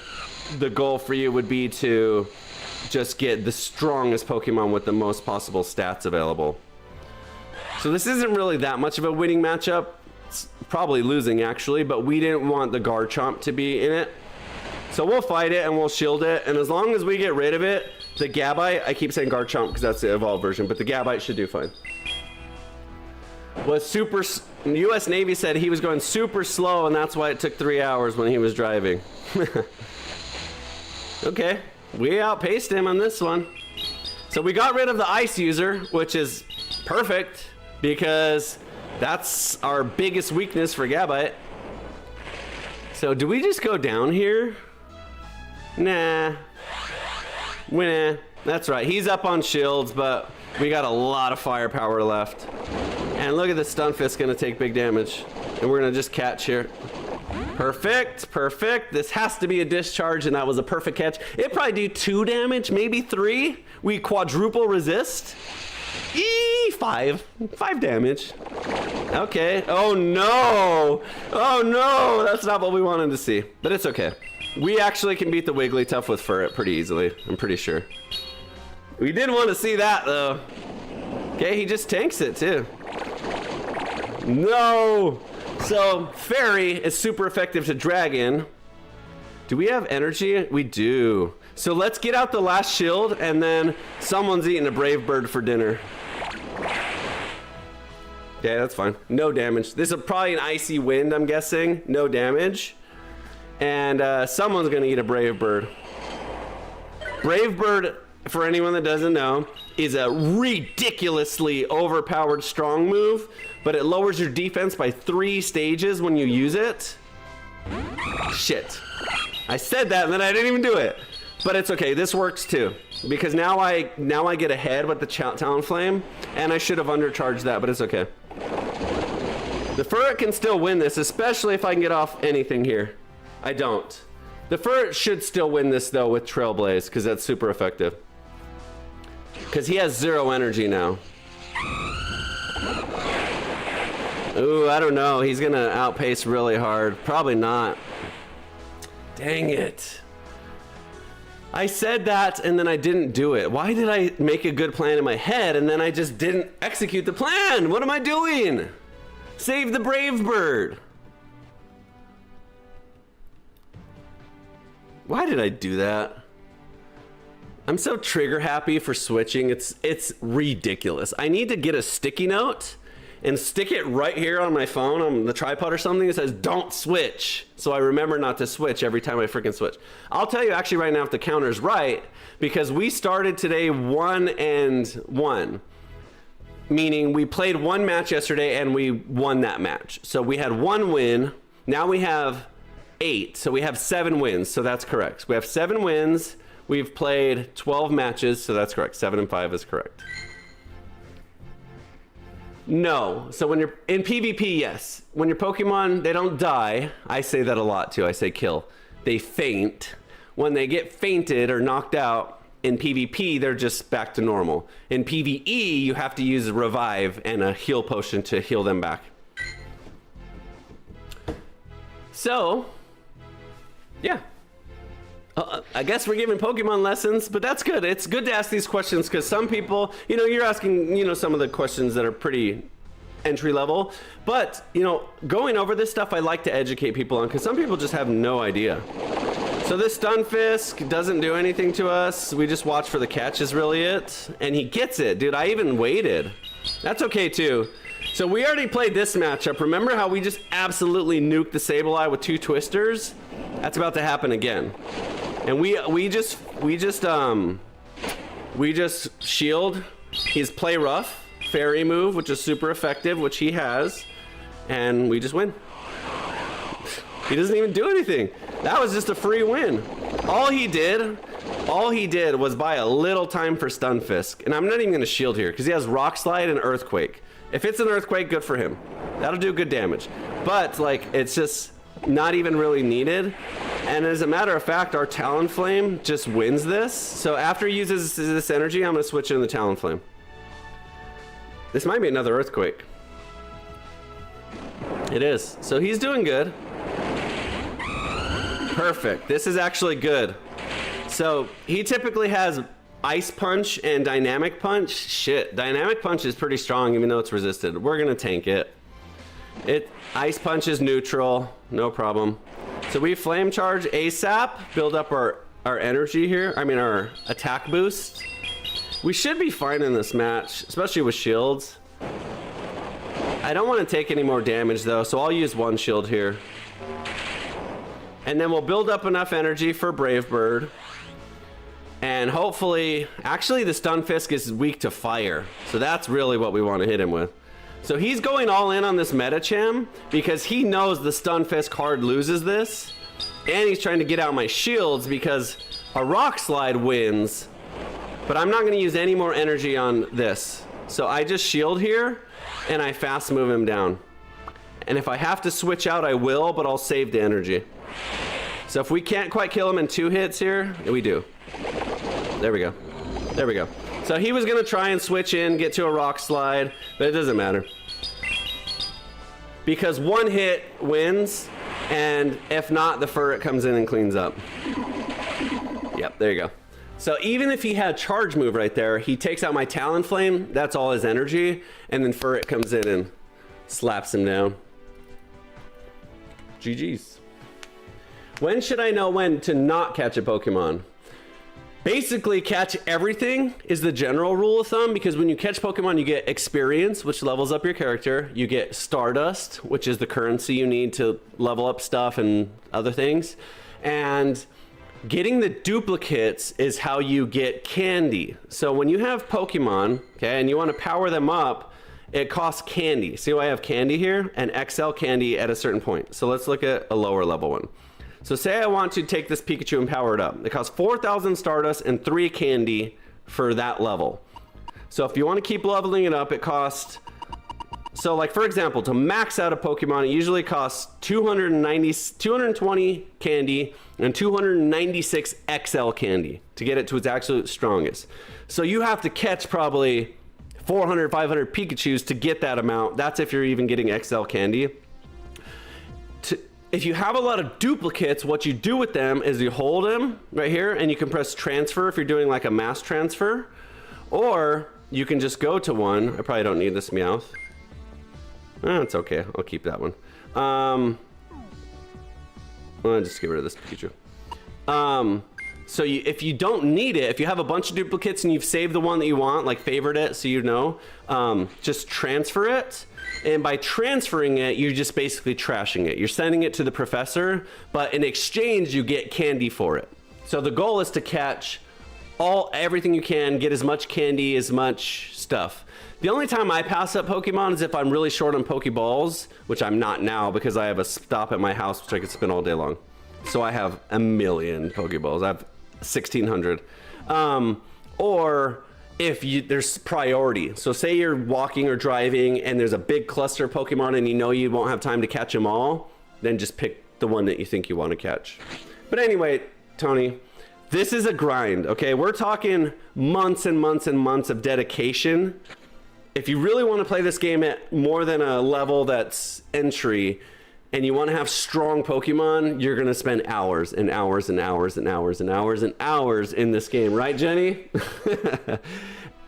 the goal for you would be to just get the strongest Pokemon with the most possible stats available. So this isn't really that much of a winning matchup. It's probably losing actually, but we didn't want the Garchomp to be in it. So we'll fight it and we'll shield it. And as long as we get rid of it, the Gabite, I keep saying Garchomp because that's the evolved version, but the Gabite should do fine. Was super, US Navy said he was going super slow and that's why it took 3 hours when he was driving. Okay, we outpaced him on this one. So we got rid of the ice user, which is perfect because that's our biggest weakness for Gabite. So do we just go down here? Nah. Nah. That's right. He's up on shields, but we got a lot of firepower left. And look at the Stunfisk gonna take big damage. And we're gonna just catch here. Perfect, perfect. This has to be a discharge, and that was a perfect catch. It'd probably do 2 damage, maybe 3. We quadruple resist. 5 damage. Okay. Oh no. Oh no. That's not what we wanted to see. But it's okay. We actually can beat the Wigglytuff with Furret pretty easily. I'm pretty sure. We didn't want to see that though. Okay, he just tanks it too. No. So Fairy is super effective to Dragon. Do we have energy? We do. So let's get out the last shield, and then someone's eating a Brave Bird for dinner. Okay, that's fine. No damage. This is probably an icy wind, I'm guessing. No damage. And someone's gonna eat a Brave Bird. Brave Bird, for anyone that doesn't know, is a ridiculously overpowered strong move, but it lowers your defense by 3 stages when you use it. Shit. I said that and then I didn't even do it. But it's okay, this works too. Because now I get ahead with the Talonflame, and I should have undercharged that, but it's okay. The Furret can still win this, especially if I can get off anything here. I don't. The Furret should still win this though with Trailblaze, because that's super effective. Because he has 0 energy now. Ooh, I don't know. He's gonna outpace really hard. Probably not. Dang it. I said that and then I didn't do it. Why did I make a good plan in my head and then I just didn't execute the plan? What am I doing? Save the Brave Bird. Why did I do that? I'm so trigger happy for switching. It's ridiculous. I need to get a sticky note and stick it right here on my phone on the tripod or something that says don't switch, so I remember not to switch every time I freaking switch. I'll tell you actually right now if the counter's right, because we started today 1-1, meaning we played 1 match yesterday and we won that match. So we had 1 win. Now we have 8, so we have 7 wins, so that's correct. We have 7 wins. We've played 12 matches, so that's correct. 7 and 5 is correct. No. So when you're in PvP, yes. When your Pokemon, they don't die. I say that a lot too. I say kill. They faint. When they get fainted or knocked out in PvP, they're just back to normal. In PvE, you have to use a revive and a heal potion to heal them back. So, yeah. I guess we're giving Pokemon lessons, but that's good. It's good to ask these questions because some people, you know, you're asking, you know, some of the questions that are pretty entry level, but, you know, going over this stuff I like to educate people on because some people just have no idea. So this Stunfisk doesn't do anything to us. We just watch for the catch is really it. And he gets it, dude. I even waited. That's okay too. So we already played this matchup. Remember how we just absolutely nuked the Sableye with 2 twisters? That's about to happen again. And we just shield his play rough fairy move, which is super effective, which he has, and we just win. He doesn't even do anything. That was just a free win. All he did was buy a little time for Stunfisk. And I'm not even gonna shield here because he has Rock Slide and Earthquake. If it's an Earthquake, good for him. That'll do good damage. But like, it's just not even really needed. And as a matter of fact, our Talonflame just wins this. So after he uses this energy, I'm gonna switch in the Talonflame. This might be another Earthquake. It is. So he's doing good. Perfect. This is actually good. So he typically has Ice Punch and Dynamic Punch. Shit, Dynamic Punch is pretty strong even though it's resisted. We're gonna tank it. Ice Punch is neutral, no problem. So we Flame Charge ASAP, build up our energy here. I mean our attack boost. We should be fine in this match, especially with shields. I don't want to take any more damage though, so I'll use 1 shield here. And then we'll build up enough energy for Brave Bird. And hopefully, actually the Stunfisk is weak to fire. So that's really what we want to hit him with. So he's going all in on this Medicham because he knows the Stunfisk hard loses this. And he's trying to get out my shields because a Rock Slide wins. But I'm not going to use any more energy on this. So I just shield here and I fast move him down. And if I have to switch out, I will, but I'll save the energy. So if we can't quite kill him in 2 hits here, we do. There we go. There we go. So he was gonna try and switch in, get to a Rock Slide, but it doesn't matter. Because 1 hit wins, and if not, the Furret comes in and cleans up. Yep, there you go. So even if he had Charge Move right there, he takes out my Talonflame, that's all his energy, and then Furret comes in and slaps him down. GG's. When should I know when to not catch a Pokemon? Basically, catch everything is the general rule of thumb, because when you catch Pokemon, you get experience, which levels up your character. You get Stardust, which is the currency you need to level up stuff and other things. And getting the duplicates is how you get candy. So when you have Pokemon, okay, and you want to power them up, it costs candy. See why I have candy here? And XL candy at a certain point. So let's look at a lower level one. So say I want to take this Pikachu and power it up. It costs 4,000 Stardust and 3 candy for that level. So if you want to keep leveling it up, it costs... So like for example, to max out a Pokemon, it usually costs 220 candy and 296 XL candy to get it to its absolute strongest. So you have to catch probably 400, 500 Pikachus to get that amount. That's if you're even getting XL candy. If you have a lot of duplicates, what you do with them is you hold them right here and you can press transfer if you're doing like a mass transfer, or you can just go to one. I probably don't need this Meowth. It's okay, I'll keep that one. I'll just get rid of this Pikachu. So if you don't need it, if you have a bunch of duplicates and you've saved the one that you want, like favored it so you know, just transfer it. And by transferring it, you're just basically trashing it. You're sending it to the professor, but in exchange, you get candy for it. So the goal is to catch everything you can, get as much candy, as much stuff. The only time I pass up Pokemon is if I'm really short on Pokeballs, which I'm not now because I have a stop at my house which I could spin all day long. So I have a million Pokeballs. I have 1,600. Or if there's priority. So say you're walking or driving and there's a big cluster of Pokemon and you know you won't have time to catch them all, then just pick the one that you think you want to catch. But anyway, Tony, this is a grind, okay? We're talking months and months and months of dedication. If you really want to play this game at more than a level that's entry and you want to have strong Pokemon, you're going to spend hours and hours and hours and hours and hours and hours in this game. Right, Jenny?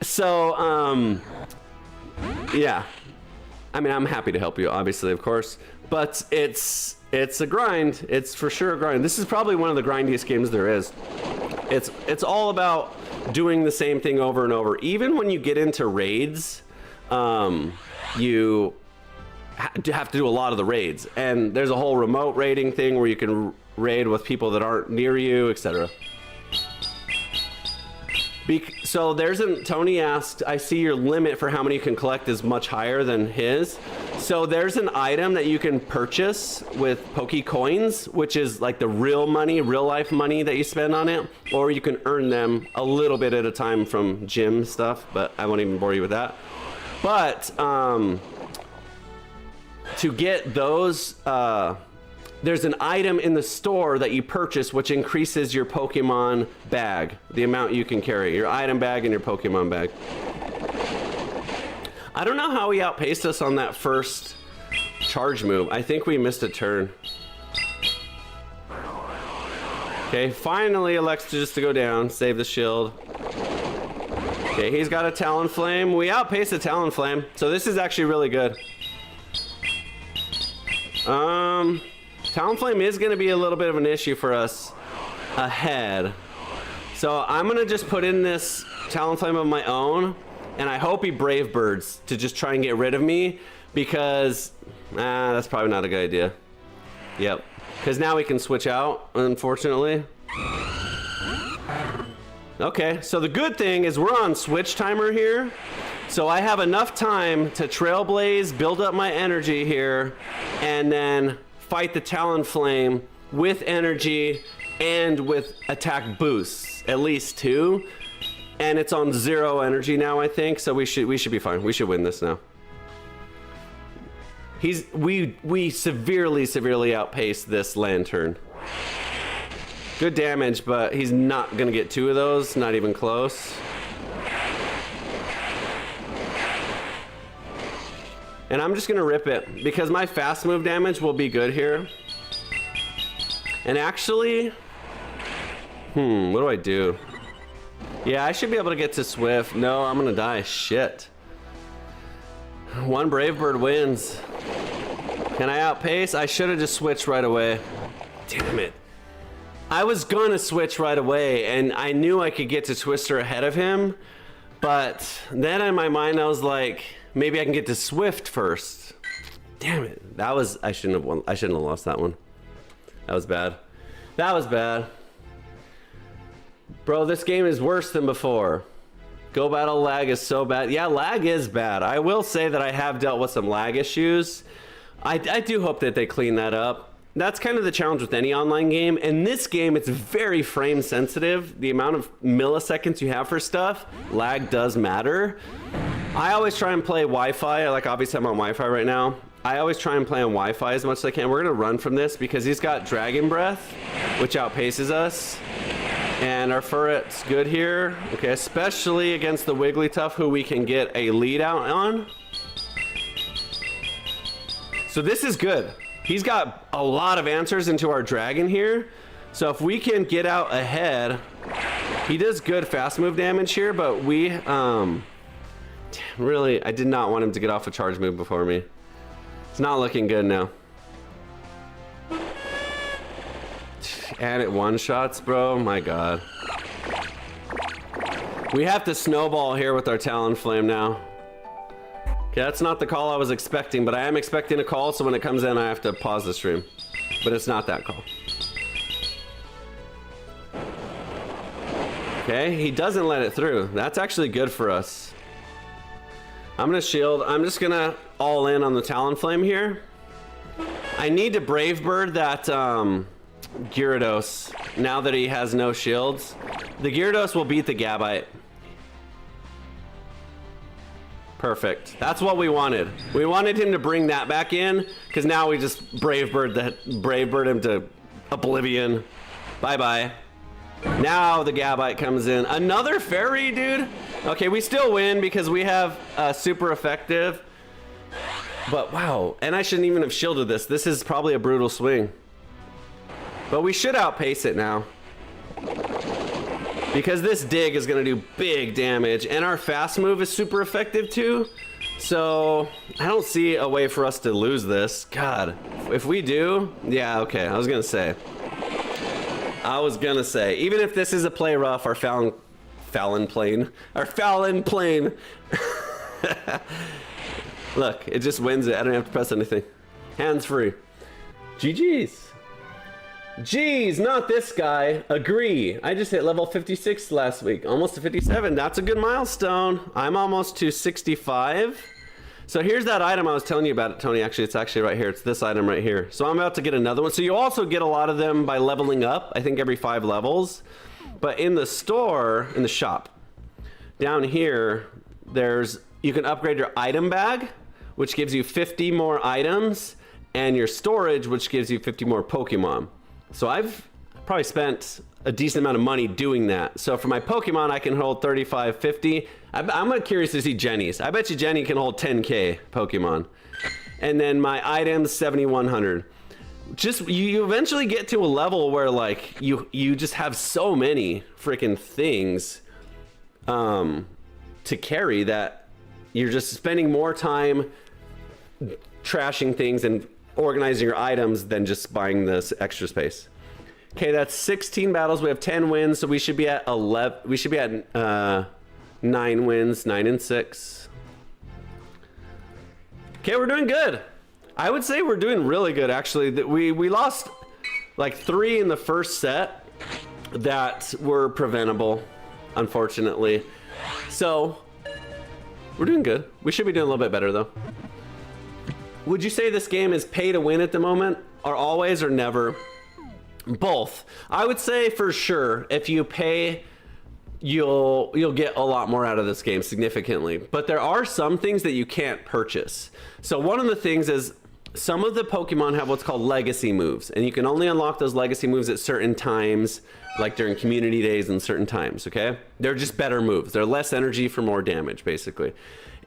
So, yeah. I mean, I'm happy to help you, obviously, of course. But it's a grind. It's for sure a grind. This is probably one of the grindiest games there is. It's all about doing the same thing over and over. Even when you get into raids, you have to do a lot of the raids, and there's a whole remote raiding thing where you can raid with people that aren't near you, etc. So Tony asked, I see your limit for how many you can collect is much higher than his. So there's an item that you can purchase with Pokecoins, which is like the real money, real life money that you spend on it, or you can earn them a little bit at a time from gym stuff, but I won't even bore you with that. But to get those, there's an item in the store that you purchase which increases your Pokemon bag, the amount you can carry, your item bag and your Pokemon bag. I don't know how he outpaced us on that first charge move. I think we missed a turn. Okay, finally elects just to go down, save the shield. Okay, he's got a Talonflame. We outpaced the Talonflame, so this is actually really good. Talonflame is going to be a little bit of an issue for us ahead. So I'm going to just put in this Talonflame of my own, and I hope he Brave Birds to just try and get rid of me, because that's probably not a good idea. Yep, because now we can switch out, unfortunately. Okay, so the good thing is we're on switch timer here. So I have enough time to trailblaze, build up my energy here, and then fight the Talonflame with energy and with attack boosts, at least 2. And it's on 0 energy now, I think, so we should be fine. We should win this now. We severely outpaced this Lantern. Good damage, but he's not gonna get 2 of those, not even close. And I'm just gonna rip it because my fast move damage will be good here. And actually, what do I do? Yeah, I should be able to get to Swift. No, I'm gonna die. Shit. 1 Brave Bird wins. Can I outpace? I should have just switched right away. Damn it. I was gonna switch right away, and I knew I could get to Twister ahead of him, but then in my mind I was like, maybe I can get to Swift first. Damn it. I shouldn't have won. I shouldn't have lost that one. That was bad. That was bad. Bro, this game is worse than before. Go Battle lag is so bad. Yeah, lag is bad. I will say that I have dealt with some lag issues. I do hope that they clean that up. That's kind of the challenge with any online game. In this game, it's very frame sensitive. The amount of milliseconds you have for stuff, lag does matter. I always try and play Wi-Fi. Like, obviously I'm on Wi-Fi right now. I always try and play on Wi-Fi as much as I can. We're gonna run from this because he's got Dragon Breath, which outpaces us. And our Furret's good here. Okay, especially against the Wigglytuff, who we can get a lead out on. So this is good. He's got a lot of answers into our dragon here. So if we can get out ahead, he does good fast move damage here, but we, really, I did not want him to get off a charge move before me. It's not looking good now. And it one-shots, bro, my God. We have to snowball here with our Talonflame now. Okay, that's not the call I was expecting, but I am expecting a call, so when it comes in, I have to pause the stream. But it's not that call. Okay, he doesn't let it through. That's actually good for us. I'm gonna shield. I'm just gonna all in on the Talonflame here. I need to Brave Bird that Gyarados now that he has no shields. The Gyarados will beat the Gabite. Perfect. That's what we wanted. We wanted him to bring that back in, because now we just Brave Bird him to oblivion. Bye-bye. Now the Gabite comes in. Another fairy, dude? Okay, we still win because we have super effective. But wow, and I shouldn't even have shielded this. This is probably a brutal swing. But we should outpace it now. Because this dig is gonna do big damage, and our fast move is super effective too. So I don't see a way for us to lose this. God, if we do, yeah, okay, I was gonna say, even if this is a play rough, our Fallon plane. Look, it just wins it. I don't have to press anything. Hands free. GG's. Jeez, not this guy. Agree. I just hit level 56 last week. Almost to 57. That's a good milestone. I'm almost to 65. So here's that item I was telling you about, Tony. Actually, it's actually right here. It's this item right here. So I'm about to get another one. So you also get a lot of them by leveling up. I think every 5 levels. But in the store, in the shop, down here, you can upgrade your item bag, which gives you 50 more items, and your storage, which gives you 50 more Pokemon. So I've probably spent a decent amount of money doing that. So for my Pokemon, I can hold 35, 50. I'm curious to see Jenny's. I bet you Jenny can hold 10K Pokemon. And then my items, 7,100. Just, you eventually get to a level where like, you just have so many freaking things to carry that you're just spending more time trashing things and organizing your items than just buying this extra space. Okay, that's 16 battles. We have 10 wins, so we should be at 11. We should be at 9 wins, 9 and 6. Okay, we're doing good. I would say we're doing really good, actually. We lost like 3 in the first set that were preventable. unfortunately. So, we're doing good. We should be doing a little bit better, though. Would you say this game is pay to win at the moment, or always, or never? Both. I would say for sure, if you pay, you'll get a lot more out of this game significantly. But there are some things that you can't purchase. So one of the things is some of the Pokemon have what's called legacy moves, and you can only unlock those legacy moves at certain times, like during community days and certain times, okay? They're just better moves. They're less energy for more damage, basically.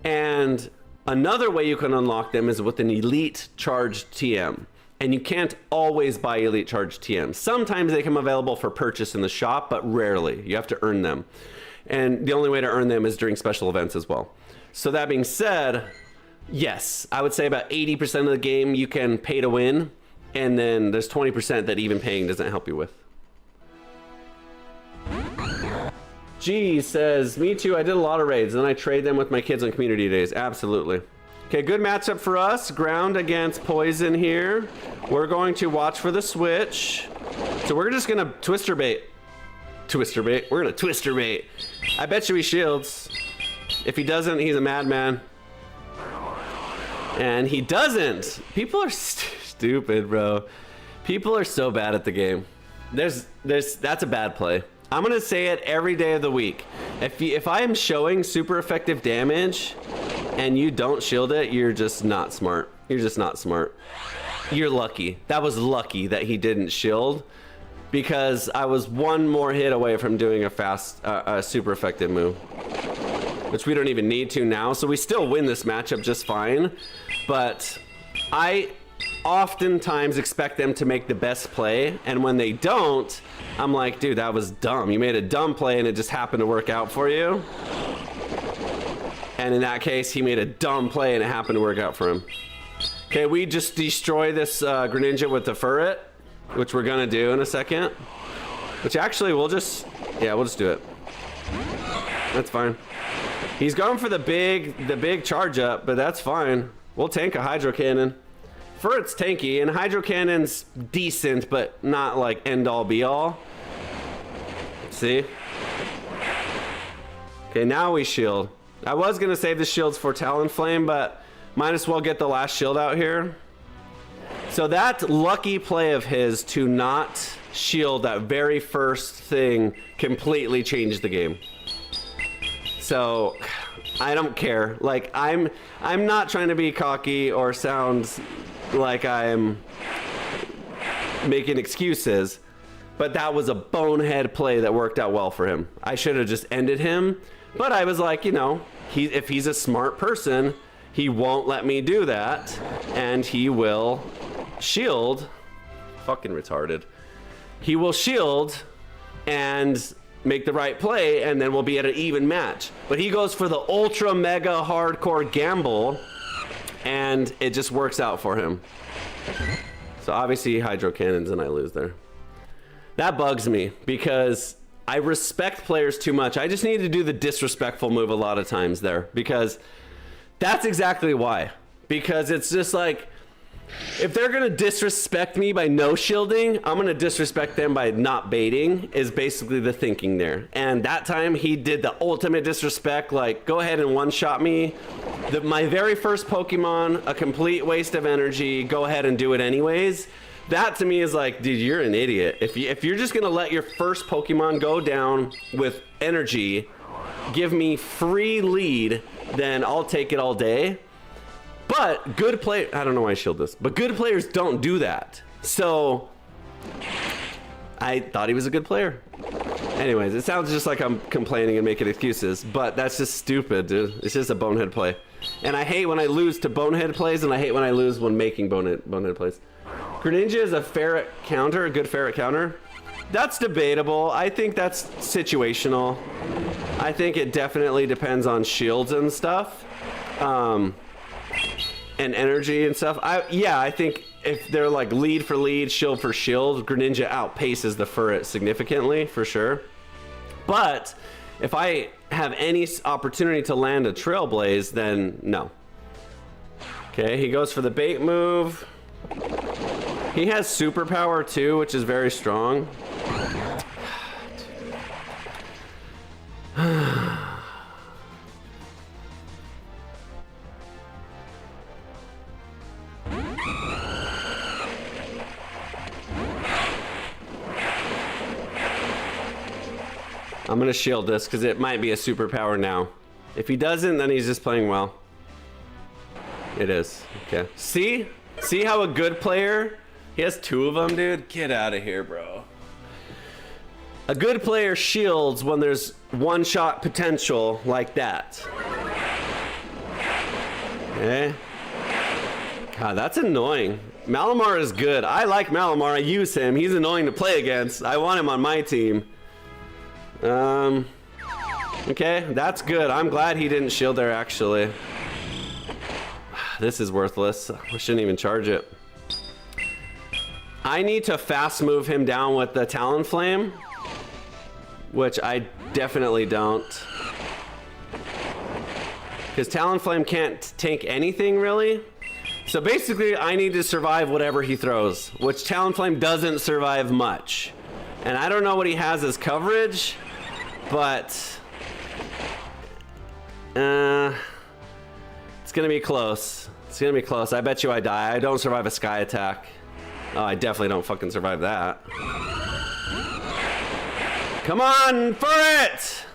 And another way you can unlock them is with an elite charged TM. And you can't always buy elite charged TM. Sometimes they come available for purchase in the shop, but rarely. You have to earn them. And the only way to earn them is during special events as well. So that being said, yes, I would say about 80% of the game you can pay to win, and then there's 20% that even paying doesn't help you with. G says, me too, I did a lot of raids, and then I trade them with my kids on community days. Absolutely. Okay, good matchup for us. Ground against Poison here. We're going to watch for the switch. So we're just gonna twister bait. Twister bait? We're gonna twister bait. I bet you he shields. If he doesn't, he's a madman. And he doesn't. People are stupid, bro. People are so bad at the game. That's a bad play. I'm gonna say it every day of the week. If I am showing super effective damage and you don't shield it, you're just not smart. You're just not smart. You're lucky. That was lucky that he didn't shield, because I was one more hit away from doing a fast, super effective move, which we don't even need to now. So we still win this matchup just fine. But I oftentimes expect them to make the best play, and when they don't, I'm like, dude, that was dumb. You made a dumb play and it just happened to work out for you. And in that case, he made a dumb play and it happened to work out for him. Okay, we just destroy this Greninja with the Furret, which we're gonna do in a second. Which actually, we'll just do it. That's fine. He's going for the big charge up, but that's fine. We'll tank a Hydro Cannon. Furret's tanky, and Hydro Cannon's decent, but not like end all be all. See? Okay, now we shield. I was gonna save the shields for Talonflame, but might as well get the last shield out here. So that lucky play of his to not shield that very first thing completely changed the game. So I don't care. Like, I'm not trying to be cocky or sound like I'm making excuses, but that was a bonehead play that worked out well for him. I should have just ended him, but I was like, you know, if he's a smart person, he won't let me do that, and he will shield. Fucking retarded. He will shield and make the right play, and then we'll be at an even match. But he goes for the ultra mega hardcore gamble, and it just works out for him. So obviously Hydro Cannons and I lose there. That bugs me because I respect players too much. I just need to do the disrespectful move a lot of times there, because that's exactly why. Because it's just like, if they're gonna disrespect me by no shielding, I'm gonna disrespect them by not baiting, is basically the thinking there. And that time he did the ultimate disrespect, like, go ahead and one-shot me. My very first Pokemon, a complete waste of energy, go ahead and do it anyways. That to me is like, dude, you're an idiot. If you're just gonna let your first Pokemon go down with energy, give me free lead, then I'll take it all day. But good play, I don't know why I shield this, but good players don't do that. So I thought he was a good player. Anyways, it sounds just like I'm complaining and making excuses, but that's just stupid, dude. It's just a bonehead play. And I hate when I lose to bonehead plays, and I hate when I lose when making bonehead plays. Greninja is a ferret counter, a good ferret counter. That's debatable. I think that's situational. I think it definitely depends on shields and stuff. And energy and stuff. I think if they're like lead for lead, shield for shield, Greninja outpaces the Furret significantly, for sure. But if I have any opportunity to land a Trailblaze, then no. Okay, he goes for the bait move. He has superpower too, which is very strong. I'm gonna shield this because it might be a superpower now. If he doesn't, then he's just playing well. It is. Okay. See? See how a good player... He has 2 of them, dude? Get out of here, bro. A good player shields when there's one-shot potential like that. Okay. God, that's annoying. Malamar is good. I like Malamar. I use him. He's annoying to play against. I want him on my team. Okay, that's good. I'm glad he didn't shield there, actually. This is worthless. I shouldn't even charge it. I need to fast move him down with the Talonflame, which I definitely don't. Because Talonflame can't tank anything, really. So basically, I need to survive whatever he throws, which Talonflame doesn't survive much. And I don't know what he has as coverage, but it's gonna be close. It's gonna be close. I bet you I die. I don't survive a sky attack. Oh, I definitely don't fucking survive that. Come on, for it!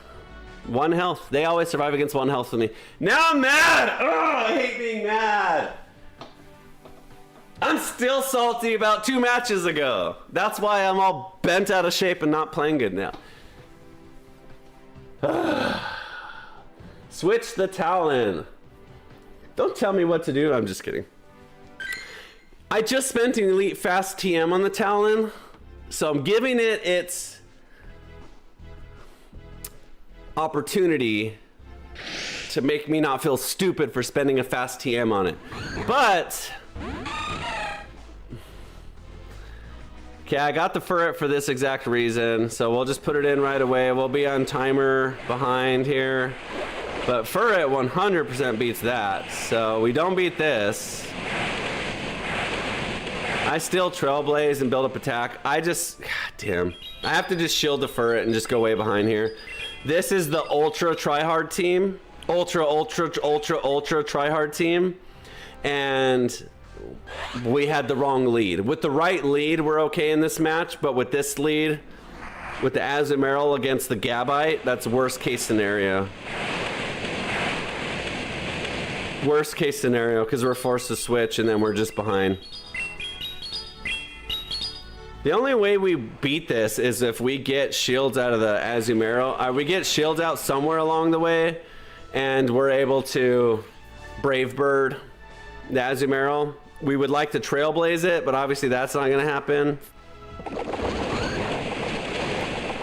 1 health. They always survive against 1 health with me. Now I'm mad! Oh, I hate being mad. I'm still salty about 2 matches ago. That's why I'm all bent out of shape and not playing good now. Switch the Talon. Don't tell me what to do. I'm just kidding. I just spent an elite fast TM on the Talon, so I'm giving it its opportunity to make me not feel stupid for spending a fast TM on it. But okay, I got the ferret for this exact reason, so we'll just put it in right away. We'll be on timer behind here, but ferret 100% beats that, so we don't beat this. I still trailblaze and build up attack. I just, god damn. I have to just shield the ferret and just go way behind here. This is the ultra tryhard team. Ultra tryhard team. And we had the wrong lead. With the right lead, we're okay in this match, but with this lead, with the Azumarill against the Gabite, that's worst case scenario. Worst case scenario, because we're forced to switch and then we're just behind. The only way we beat this is if we get shields out of the Azumarill. We get shields out somewhere along the way, and we're able to Brave Bird the Azumarill. We would like to Trailblaze it, but obviously that's not going to happen.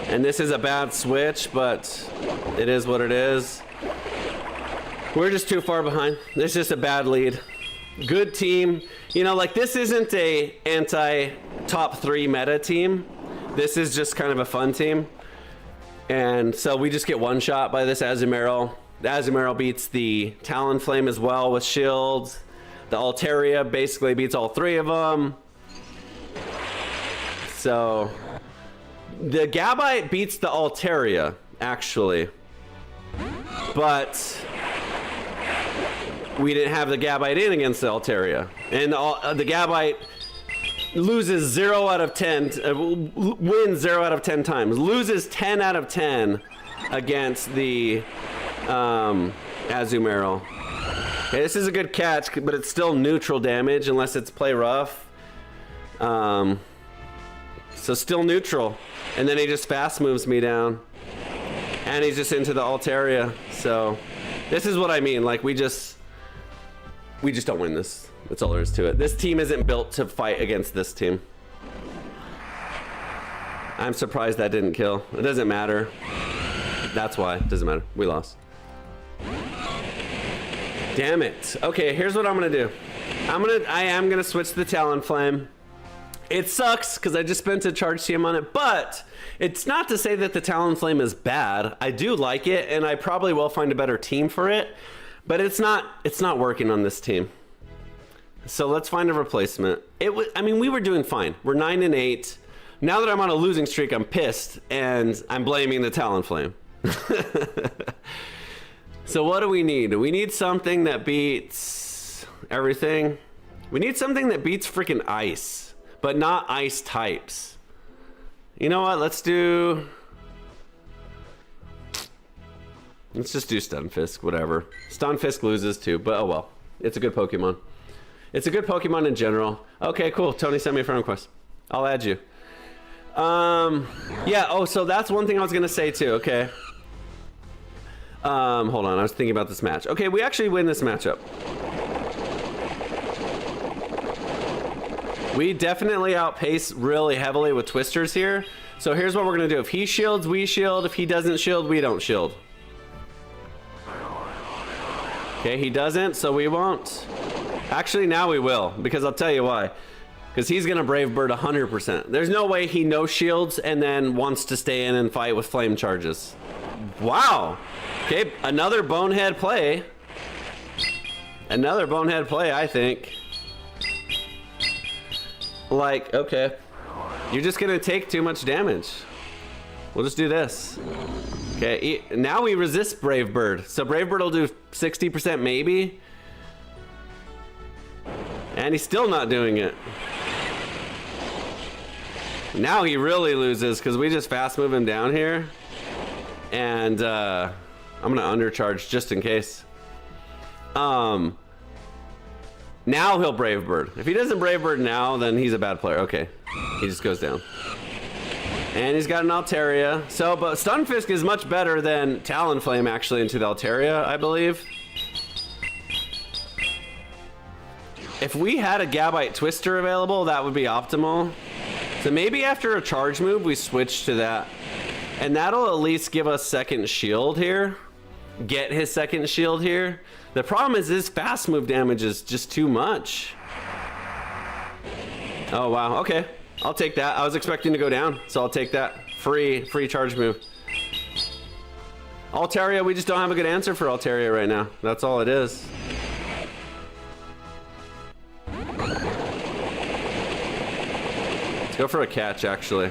And this is a bad switch, but it is what it is. We're just too far behind. This is just a bad lead. Good team. You know, like, this isn't a anti-top 3 meta team. This is just kind of a fun team. And so we just get one shot by this Azumarill. The Azumarill beats the Talonflame as well with shields. The Altaria basically beats all 3 of them. So the Gabite beats the Altaria, actually. But we didn't have the Gabite in against the Altaria. And the Gabite loses 0 out of 10, wins 0 out of 10 times. Loses 10 out of 10 against the Azumarill. Okay, this is a good catch, but it's still neutral damage unless it's play rough. So still neutral. And then he just fast moves me down. And he's just into the Altaria. So this is what I mean. Like, we just don't win this. That's all there is to it. This team isn't built to fight against this team. I'm surprised that didn't kill. It doesn't matter. That's why. It doesn't matter. We lost. Damn it. Okay, here's what I'm gonna do. I am gonna switch to the Talonflame. It sucks because I just spent a charge TM on it, but it's not to say that the Talonflame is bad. I do like it, and I probably will find a better team for it. But it's not working on this team. So let's find a replacement. I mean, we were doing fine. We're 9-8. Now that I'm on a losing streak, I'm pissed, and I'm blaming the Talonflame. So what do we need? We need something that beats everything. We need something that beats freaking ice, but not ice types. You know what? Let's just do Stunfisk, whatever. Stunfisk loses too, but oh well. It's a good Pokemon. It's a good Pokemon in general. Okay, cool. Tony sent me a friend request. I'll add you. Yeah, oh, so that's one thing I was gonna say too, okay. Hold on, I was thinking about this match. Okay, we actually win this matchup. We definitely outpace really heavily with Twisters here. So here's what we're gonna do. If he shields, we shield. If he doesn't shield, we don't shield. Okay, he doesn't, so we won't. Actually, now we will, because I'll tell you why. Because he's gonna Brave Bird 100%. There's no way he no shields and then wants to stay in and fight with flame charges. Wow. Okay, another bonehead play. Another bonehead play, I think. Like, okay. You're just gonna take too much damage. We'll just do this. Okay, now we resist Brave Bird. So Brave Bird will do 60% maybe. And he's still not doing it. Now he really loses because we just fast move him down here. And I'm gonna undercharge just in case. Now he'll Brave Bird. If he doesn't Brave Bird now, then he's a bad player. Okay, he just goes down. And he's got an Altaria. So, but Stunfisk is much better than Talonflame actually into the Altaria, I believe. If we had a Gabite Twister available, that would be optimal. So maybe after a charge move, we switch to that. And that'll at least give us second shield here. Get his second shield here. The problem is his fast move damage is just too much. Oh, wow. Okay. I'll take that. I was expecting to go down, so I'll take that. Free charge move. Altaria, we just don't have a good answer for Altaria right now. That's all it is. Let's go for a catch, actually.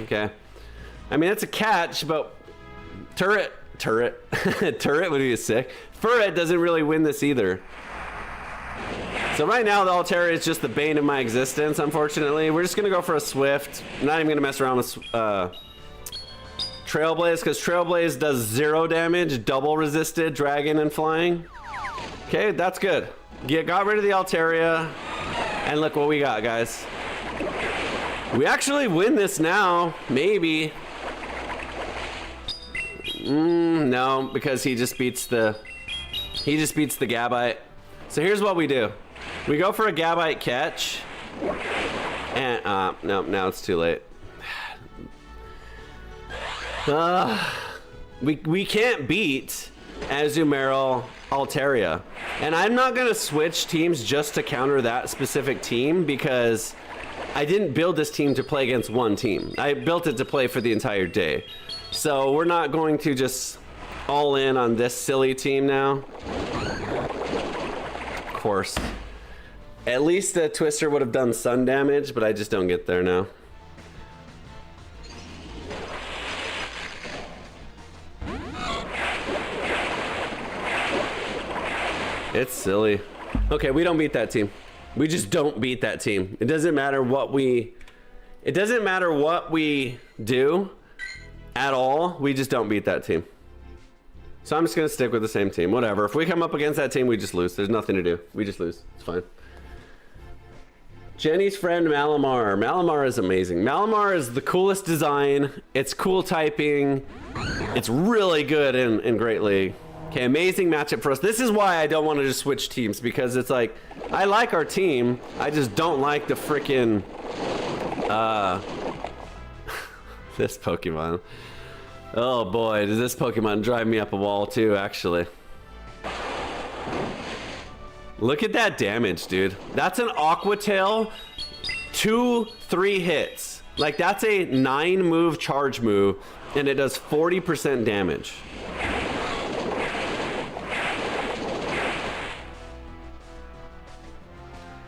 Okay. I mean, it's a catch, but turret would be sick. Furret doesn't really win this either. So right now, the Altaria is just the bane of my existence, unfortunately. We're just gonna go for a Swift. I'm not even gonna mess around with Trailblaze, because Trailblaze does 0 damage, double resisted, dragon and flying. Okay, that's good. Got rid of the Altaria, and look what we got, guys. We actually win this now, maybe. No, because he just beats the Gabite. So here's what we do. We go for a Gabite catch. And no, now it's too late. We can't beat Azumarill Altaria. And I'm not gonna switch teams just to counter that specific team, because I didn't build this team to play against one team. I built it to play for the entire day. So we're not going to just all in on this silly team now. Of course. At least the Twister would have done sun damage, but I just don't get there now. It's silly. Okay, we don't beat that team. We just don't beat that team. It doesn't matter what we do at all. We just don't beat that team. So I'm just gonna stick with the same team. Whatever. If we come up against that team, we just lose. There's nothing to do. We just lose. It's fine. Jenny's friend Malamar. Malamar is amazing. Malamar is the coolest design. It's cool typing. It's really good in Great League. Okay, amazing matchup for us. This is why I don't want to just switch teams, because it's like, I like our team. I just don't like the freaking this Pokemon. Oh boy, does this Pokemon drive me up a wall too, actually. Look at that damage, dude. That's an Aqua Tail, 2-3 hits. Like, that's a 9-move charge move, and it does 40% damage.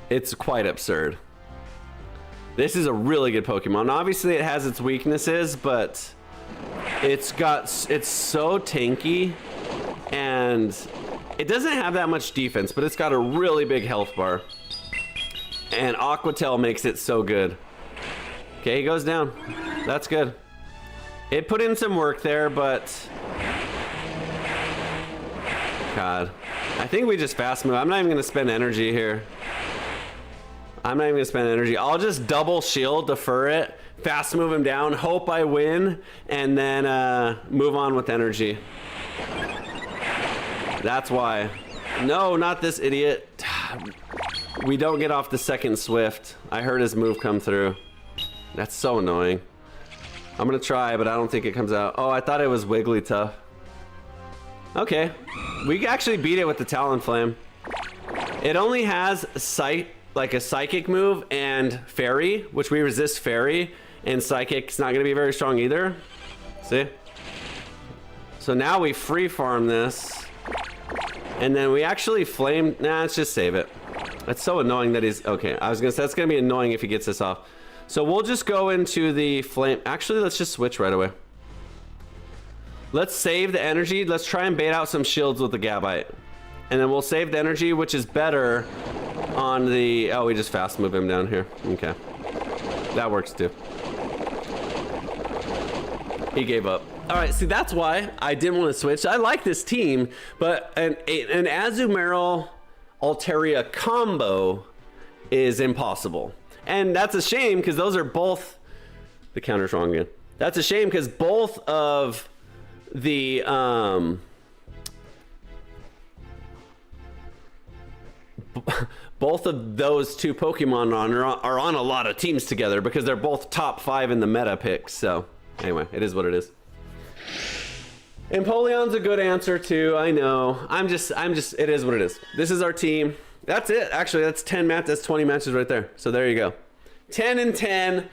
It's quite absurd. This is a really good Pokemon. Obviously, it has its weaknesses, but it's so tanky, and it doesn't have that much defense, but it's got a really big health bar. And Aqua Tail makes it so good. Okay, he goes down. That's good. It put in some work there, but... God. I think we just fast move. I'm not even going to spend energy here. I'm not even going to spend energy. I'll just double shield, defer it, fast move him down, hope I win, and then move on with energy. That's why. No, not this idiot. We don't get off the second Swift. I heard his move come through. That's so annoying. I'm gonna try, but I don't think it comes out. Oh, I thought it was Wigglytuff. Okay. We actually beat it with the Talonflame. It only has like a Psychic move and Fairy, which we resist Fairy, and Psychic's not gonna be very strong either. See? So now we free farm this, and then we actually flame. Nah, let's just save it. That's so annoying that he's okay. I was gonna say that's gonna be annoying if he gets this off. So we'll just go into the flame. Actually, let's just switch right away. Let's save the energy. Let's try and bait out some shields with the Gabite, and then we'll save the energy, which is better on the. Oh, we just fast move him down here. Okay, that works too. He gave up. All right, see, that's why I didn't want to switch. I like this team, but an Azumarill Altaria combo is impossible. And that's a shame because those are both... The counter's wrong again. That's a shame because both of the... both of those two Pokemon are on a lot of teams together because they're both top 5 in the meta picks. So, anyway, it is what it is. Empoleon's a good answer too. I know. I'm just. It is what it is. This is our team. That's it. Actually, that's 10 matches. That's 20 matches right there. So there you go. 10 and 10.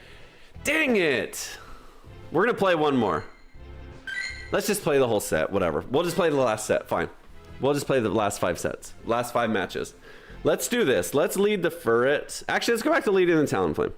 Dang it. We're gonna play one more. Let's just play the whole set. Whatever. We'll just play the last set. Fine. We'll just play the last 5 sets. Last 5 matches. Let's do this. Let's lead the Furret. Actually, let's go back to leading the Talonflame.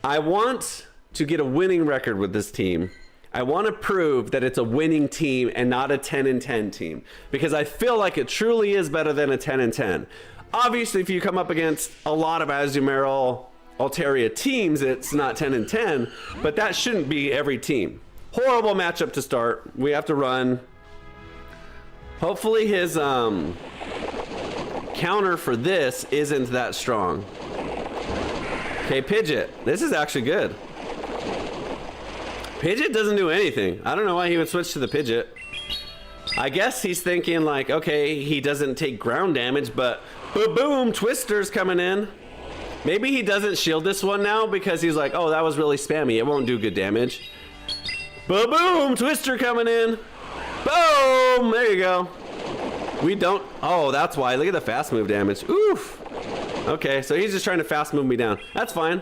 I want to get a winning record with this team. I want to prove that it's a winning team and not a 10 and 10 team, because I feel like it truly is better than a 10 and 10. Obviously, if you come up against a lot of Azumarill Altaria teams, it's not 10 and 10, but that shouldn't be every team. Horrible matchup to start. We have to run. Hopefully his counter for this isn't that strong. Okay, Pidgeot. This is actually good. Pidgeot doesn't do anything. I don't know why he would switch to the Pidgeot. I guess he's thinking like, okay, he doesn't take ground damage, but boom, Twister's coming in. Maybe he doesn't shield this one now because he's like, oh, that was really spammy. It won't do good damage. Boom, Twister coming in. Boom, there you go. We don't, oh, that's why. Look at the fast move damage. Oof. Okay, so he's just trying to fast move me down. That's fine.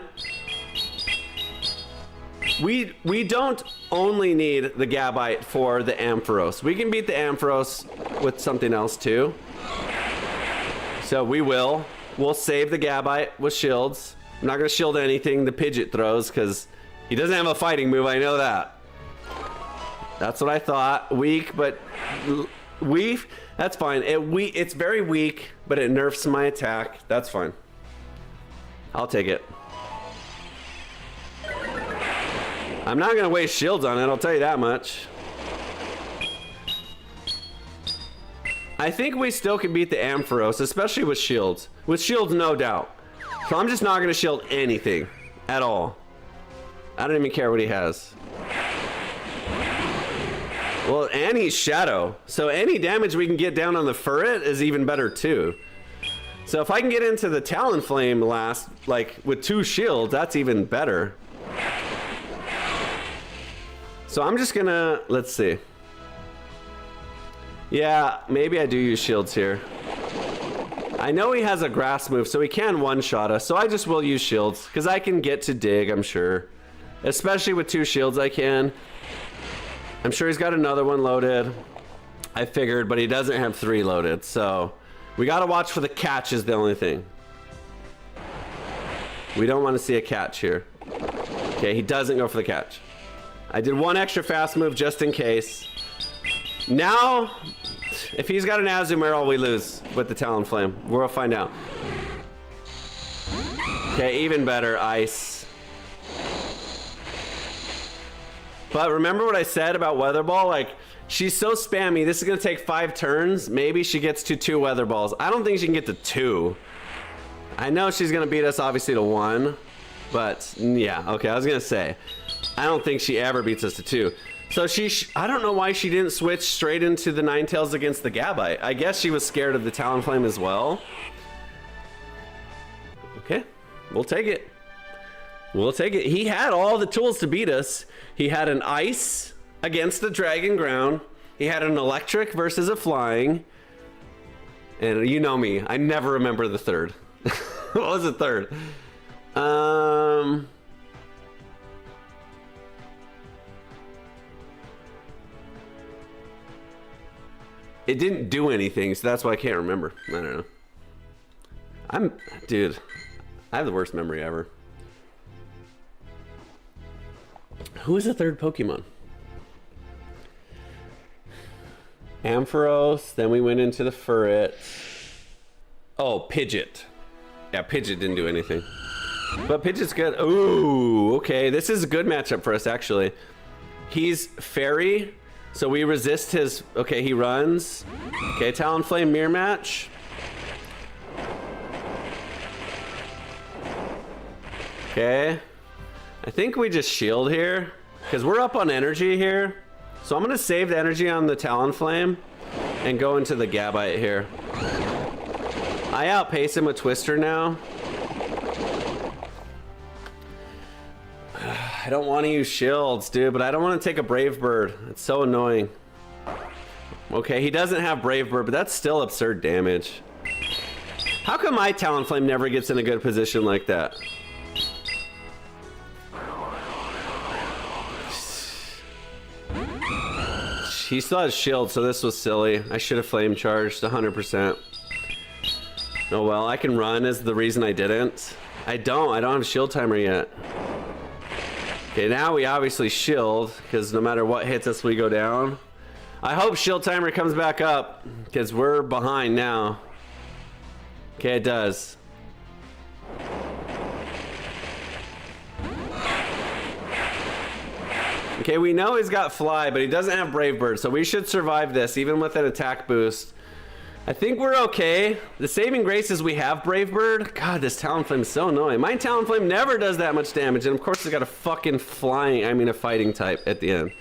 We don't only need the Gabite for the Ampharos. We can beat the Ampharos with something else too. So we will. We'll save the Gabite with shields. I'm not going to shield anything the Pidgeot throws because he doesn't have a fighting move. I know that. That's what I thought. Weak, but that's fine. It's very weak, but it nerfs my attack. That's fine. I'll take it. I'm not going to waste shields on it, I'll tell you that much. I think we still can beat the Ampharos, especially with shields. With shields, no doubt. So I'm just not going to shield anything at all. I don't even care what he has. Well, and he's Shadow. So any damage we can get down on the Furret is even better too. So if I can get into the Talonflame last, like with 2 shields, that's even better. So I'm just gonna, let's see. Yeah, maybe I do use shields here. I know he has a grass move, so he can one-shot us. So I just will use shields, because I can get to dig, I'm sure. Especially with 2 shields, I can. I'm sure he's got another one loaded. I figured, but he doesn't have 3 loaded. So we gotta watch for the catch is the only thing. We don't want to see a catch here. Okay, he doesn't go for the catch. I did 1 extra fast move just in case. Now, If he's got an Azumarill, we lose with the Talonflame. We'll find out. Okay, even better, Ice. But remember what I said about Weather Ball? Like, she's so spammy. This is going to take 5 turns. Maybe she gets to 2 Weather Balls. I don't think she can get to 2. I know she's going to beat us, obviously, to 1. But, yeah, okay, I was going to say. I don't think she ever beats us to 2. So I don't know why she didn't switch straight into the Ninetales against the Gabite. I guess she was scared of the Talonflame as well. Okay, we'll take it. We'll take it. He had all the tools to beat us. He had an Ice against the Dragon Ground. He had an Electric versus a Flying. And you know me, I never remember the third. What was the third? It didn't do anything, so that's why I can't remember. I don't know. Dude, I have the worst memory ever. Who is the third Pokemon? Ampharos, then we went into the Furret. Oh, Pidgeot. Yeah, Pidgeot didn't do anything. But Pidgeot's good. Ooh, okay. This is a good matchup for us, actually. He's Fairy, so we resist his... Okay, he runs. Okay, Talonflame Mirror Match. Okay. I think we just shield here, because we're up on energy here. So I'm going to save the energy on the Talonflame and go into the Gabite here. I outpace him with Twister now. I don't want to use shields, dude, but I don't want to take a Brave Bird. It's so annoying. Okay, he doesn't have Brave Bird, but that's still absurd damage. How come my Talonflame never gets in a good position like that? He still has shield, so this was silly. I should have flame charged 100%. Oh well, I can run is the reason I didn't. I don't have shield timer yet. Okay, now we obviously shield, because no matter what hits us, we go down. I hope shield timer comes back up, because we're behind now. Okay, it does. Okay, we know he's got Fly, but he doesn't have Brave Bird, so we should survive this, even with an attack boost. I think we're okay. The saving grace is we have Brave Bird. God, this Talonflame is so annoying. My Talonflame never does that much damage, and of course it's got a fucking a fighting type at the end.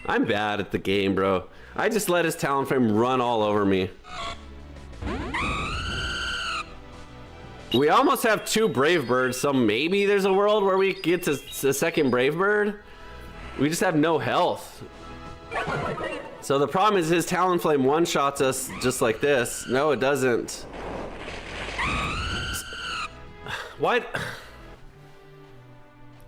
I'm bad at the game, bro. I just let his Talonflame run all over me. We almost have 2 Brave Birds, so maybe there's a world where we get to a second Brave Bird. We just have no health. So the problem is his Talonflame one-shots us just like this. No, it doesn't. What?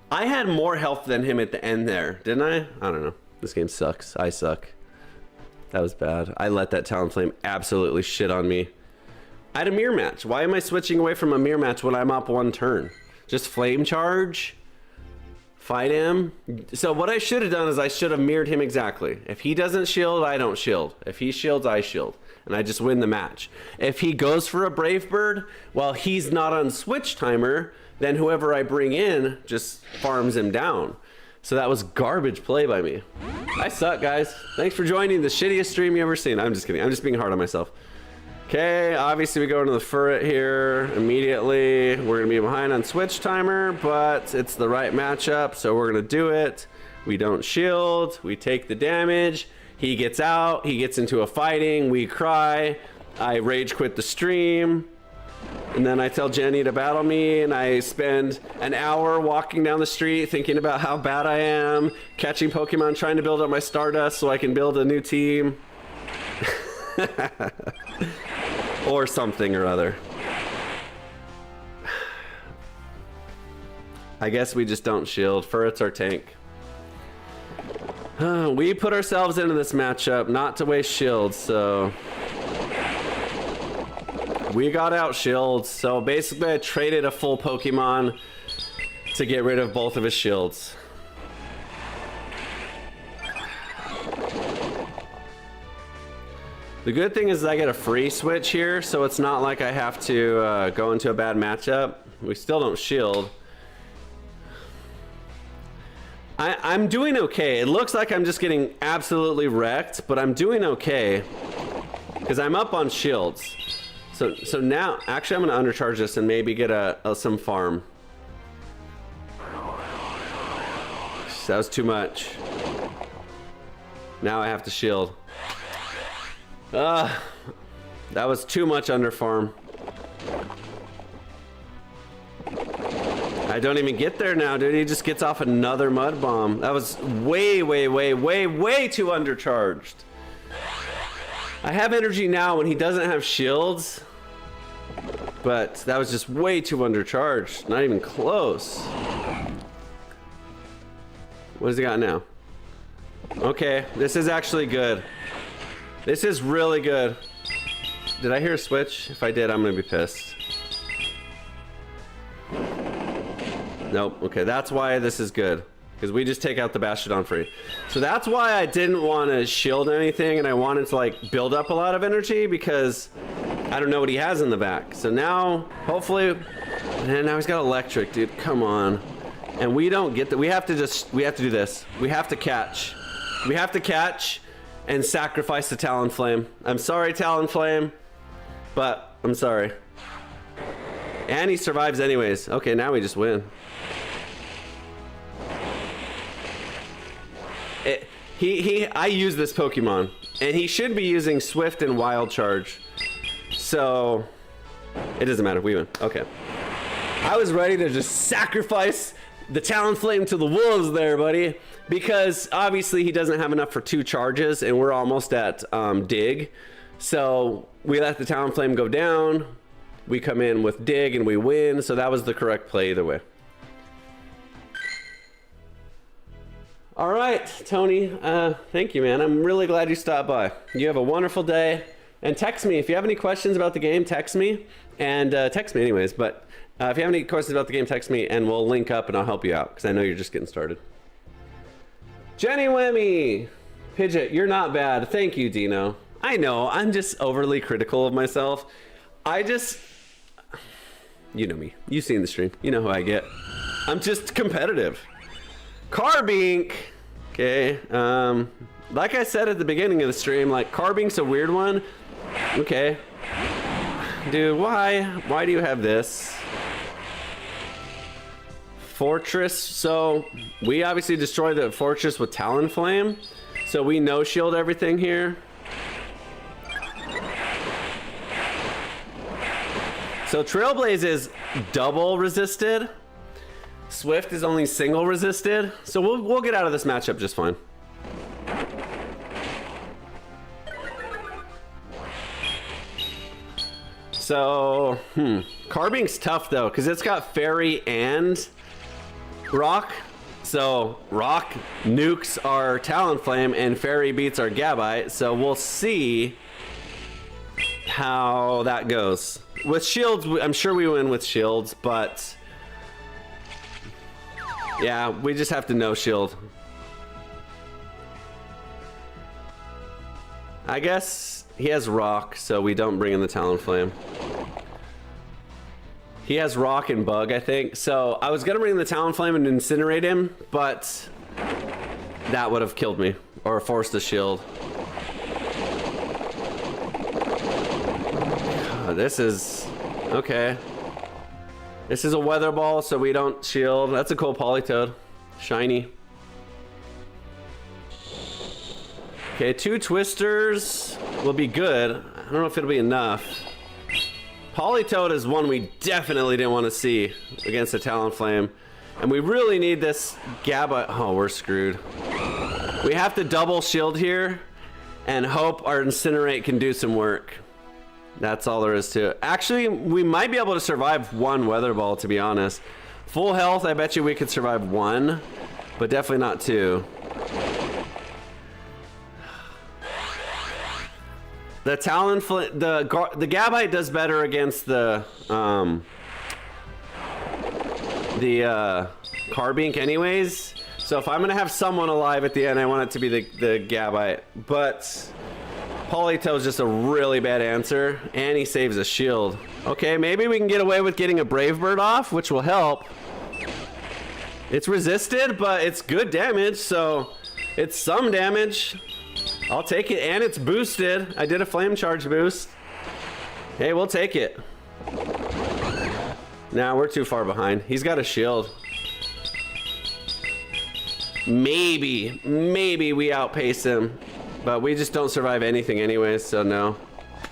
I had more health than him at the end there, didn't I? I don't know. This game sucks. I suck. That was bad. I let that Talonflame absolutely shit on me. I had a mirror match. Why am I switching away from a mirror match when I'm up 1 turn? Just flame charge? Fight him? So what I should have done is I should have mirrored him exactly. If he doesn't shield, I don't shield. If he shields, I shield. And I just win the match. If he goes for a Brave Bird, while he's not on switch timer, then whoever I bring in just farms him down. So that was garbage play by me. I suck, guys. Thanks for joining the shittiest stream you ever seen. I'm just kidding. I'm just being hard on myself. Okay, obviously we go into the Furret here immediately. We're gonna be behind on switch timer, but it's the right matchup, so we're gonna do it. We don't shield, we take the damage. He gets out, he gets into a fighting, we cry. I rage quit the stream. And then I tell Jenny to battle me, and I spend an hour walking down the street thinking about how bad I am, catching Pokemon, trying to build up my Stardust so I can build a new team. Or something or other. I guess we just don't shield. Furret's our tank. We put ourselves into this matchup not to waste shields, so... We got out shields, so basically I traded a full Pokemon to get rid of both of his shields. The good thing is I get a free switch here, so it's not like I have to go into a bad matchup. We still don't shield. I'm doing okay. It looks like I'm just getting absolutely wrecked, but I'm doing okay because I'm up on shields. So now, actually, I'm gonna undercharge this and maybe get some farm. That was too much. Now I have to shield. That was too much under farm. I don't even get there now, dude. He just gets off another mud bomb. That was way too undercharged. I have energy now when he doesn't have shields, but that was just way too undercharged. Not even close. What does he got now? Okay, this is actually good. This is really good. Did I hear a switch? If I did, I'm gonna be pissed. Nope. Okay, that's why this is good. Because we just take out the Bastiodon free. So that's why I didn't want to shield anything, and I wanted to like build up a lot of energy because I don't know what he has in the back. So now, hopefully, and now he's got electric, dude. Come on. And we don't get that. We have to do this. We have to catch. We have to catch and sacrifice the Talonflame. I'm sorry, Talonflame, but I'm sorry. And he survives anyways. Okay, now we just win. I use this Pokemon, and he should be using Swift and Wild Charge. So, it doesn't matter. We win. Okay. I was ready to just sacrifice the Talonflame to the wolves there, buddy. Because, obviously, he doesn't have enough for 2 charges, and we're almost at Dig. So, we let the Talonflame go down. We come in with Dig, and we win. So, that was the correct play either way. All right, Tony, thank you, man. I'm really glad you stopped by. You have a wonderful day, and text me. If you have any questions about the game, text me, and text me anyways, but if you have any questions about the game, text me, and we'll link up, and I'll help you out, because I know you're just getting started. Jenny Wemmy! Pidgeot, you're not bad. Thank you, Dino. I know, I'm just overly critical of myself. You know me. You've seen the stream. You know who I get. I'm just competitive. Carbink, okay, like I said at the beginning of the stream, like, Carbink's a weird one. Okay, dude, why do you have this? Fortress, so we obviously destroyed the fortress with Talonflame, so we no shield everything here. So Trailblaze is double resisted. Swift is only single resisted, so we'll get out of this matchup just fine. So, Carbink's tough though, because it's got Fairy and Rock. So Rock nukes our Talonflame and Fairy beats our Gabite, so we'll see how that goes. With shields, I'm sure we win with shields, but yeah, we just have to no shield. I guess he has Rock, so we don't bring in the Talonflame. He has Rock and Bug, I think. So I was gonna bring in the Talonflame and incinerate him, but that would have killed me or forced a shield. This is okay. This is a Weather Ball, so we don't shield. That's a cool Politoed. Shiny. Okay, 2 Twisters will be good. I don't know if it'll be enough. Politoed is one we definitely didn't want to see against a Talonflame. And we really need this Gabba. Oh, we're screwed. We have to double shield here and hope our Incinerate can do some work. That's all there is to it. Actually, we might be able to survive 1 Weather Ball, to be honest. Full health, I bet you we could survive 1, but definitely not 2. The Talonflame, the Gabite does better against the Carbink anyways. So if I'm gonna have someone alive at the end, I want it to be the Gabite. But Polito's just a really bad answer, and he saves a shield. Okay, maybe we can get away with getting a Brave Bird off, which will help. It's resisted, but it's good damage, so it's some damage. I'll take it, and it's boosted. I did a flame charge boost. Hey, we'll take it. Nah, we're too far behind. He's got a shield. Maybe we outpace him, but we just don't survive anything anyways, so no.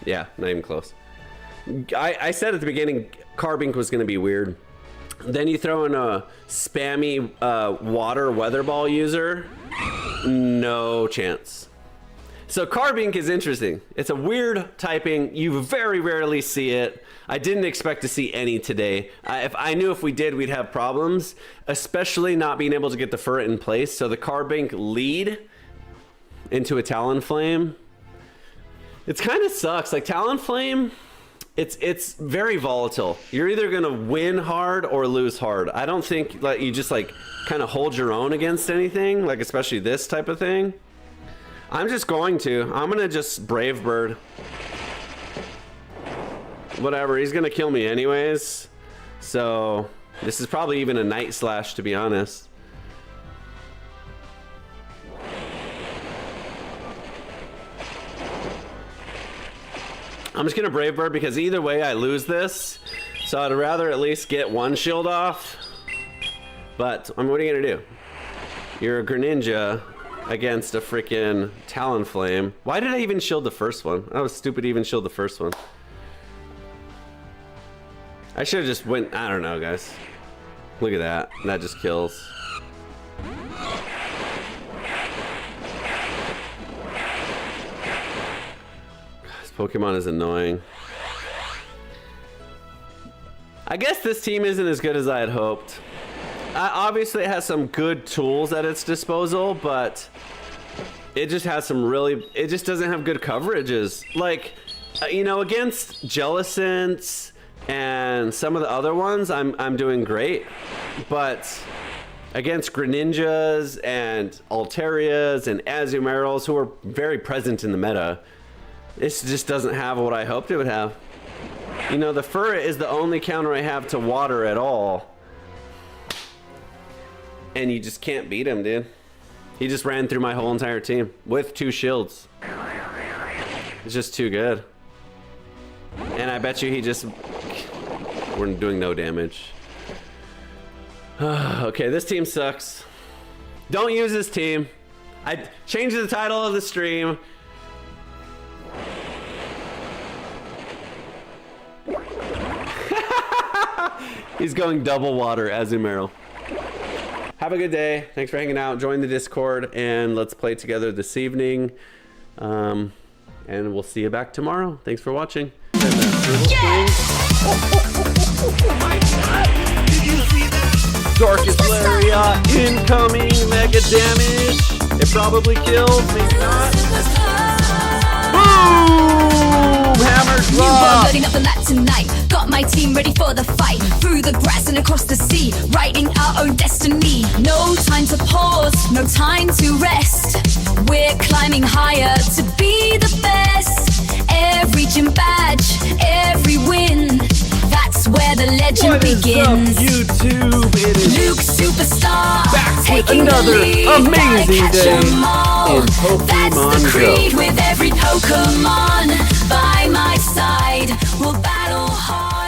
Yeah, not even close. I said at the beginning, Carbink was gonna be weird. Then you throw in a spammy water weather ball user, no chance. So Carbink is interesting. It's a weird typing. You very rarely see it. I didn't expect to see any today. If I knew if we did, we'd have problems, especially not being able to get the ferret in place. So the Carbink lead into a Talonflame. It's kind of sucks. Like Talonflame, it's very volatile. You're either gonna win hard or lose hard. I don't think like you just like kind of hold your own against anything, like especially this type of thing. I'm gonna just Brave Bird. Whatever, he's gonna kill me anyways. So this is probably even a Night Slash, to be honest. I'm just gonna Brave Bird because either way I lose this. So I'd rather at least get one shield off. But what are you gonna do? You're a Greninja against a freaking Talonflame. Why did I even shield the first one? I was stupid to even shield the first one. I should have just went, I don't know, guys. Look at that. That just kills. This Pokemon is annoying. I guess this team isn't as good as I had hoped. Obviously it has some good tools at its disposal, but it just has some really, it just doesn't have good coverages. Like, you know, against Jellicents and some of the other ones, I'm doing great. But against Greninjas and Altarias and Azumarils, who are very present in the meta, this just doesn't have what I hoped it would have. You know, the Ferret is the only counter I have to water at all. And you just can't beat him, dude. He just ran through my whole entire team with 2 shields. It's just too good. And I bet you he just... We're doing no damage. Okay, this team sucks. Don't use this team. I changed the title of the stream. He's going double water, Azumaril. Have a good day. Thanks for hanging out. Join the Discord and let's play together this evening. And we'll see you back tomorrow. Thanks for watching. Yeah! Oh my god! Did you see that? Darkest Lariat incoming, mega damage. It probably kills, maybe not. Boom! Hammer drop! Loading up a map tonight. Got my team ready for the fight. Through the grass and across the sea, writing our own destiny. No time to pause, no time to rest. We're climbing higher to be the best. Every gym badge, every win. That's where the legend begins. YouTube, it is Luke Superstar, back with taking another the lead, amazing day in Pokemon That's the creed Go. with every Pokemon by my side. We'll battle hard.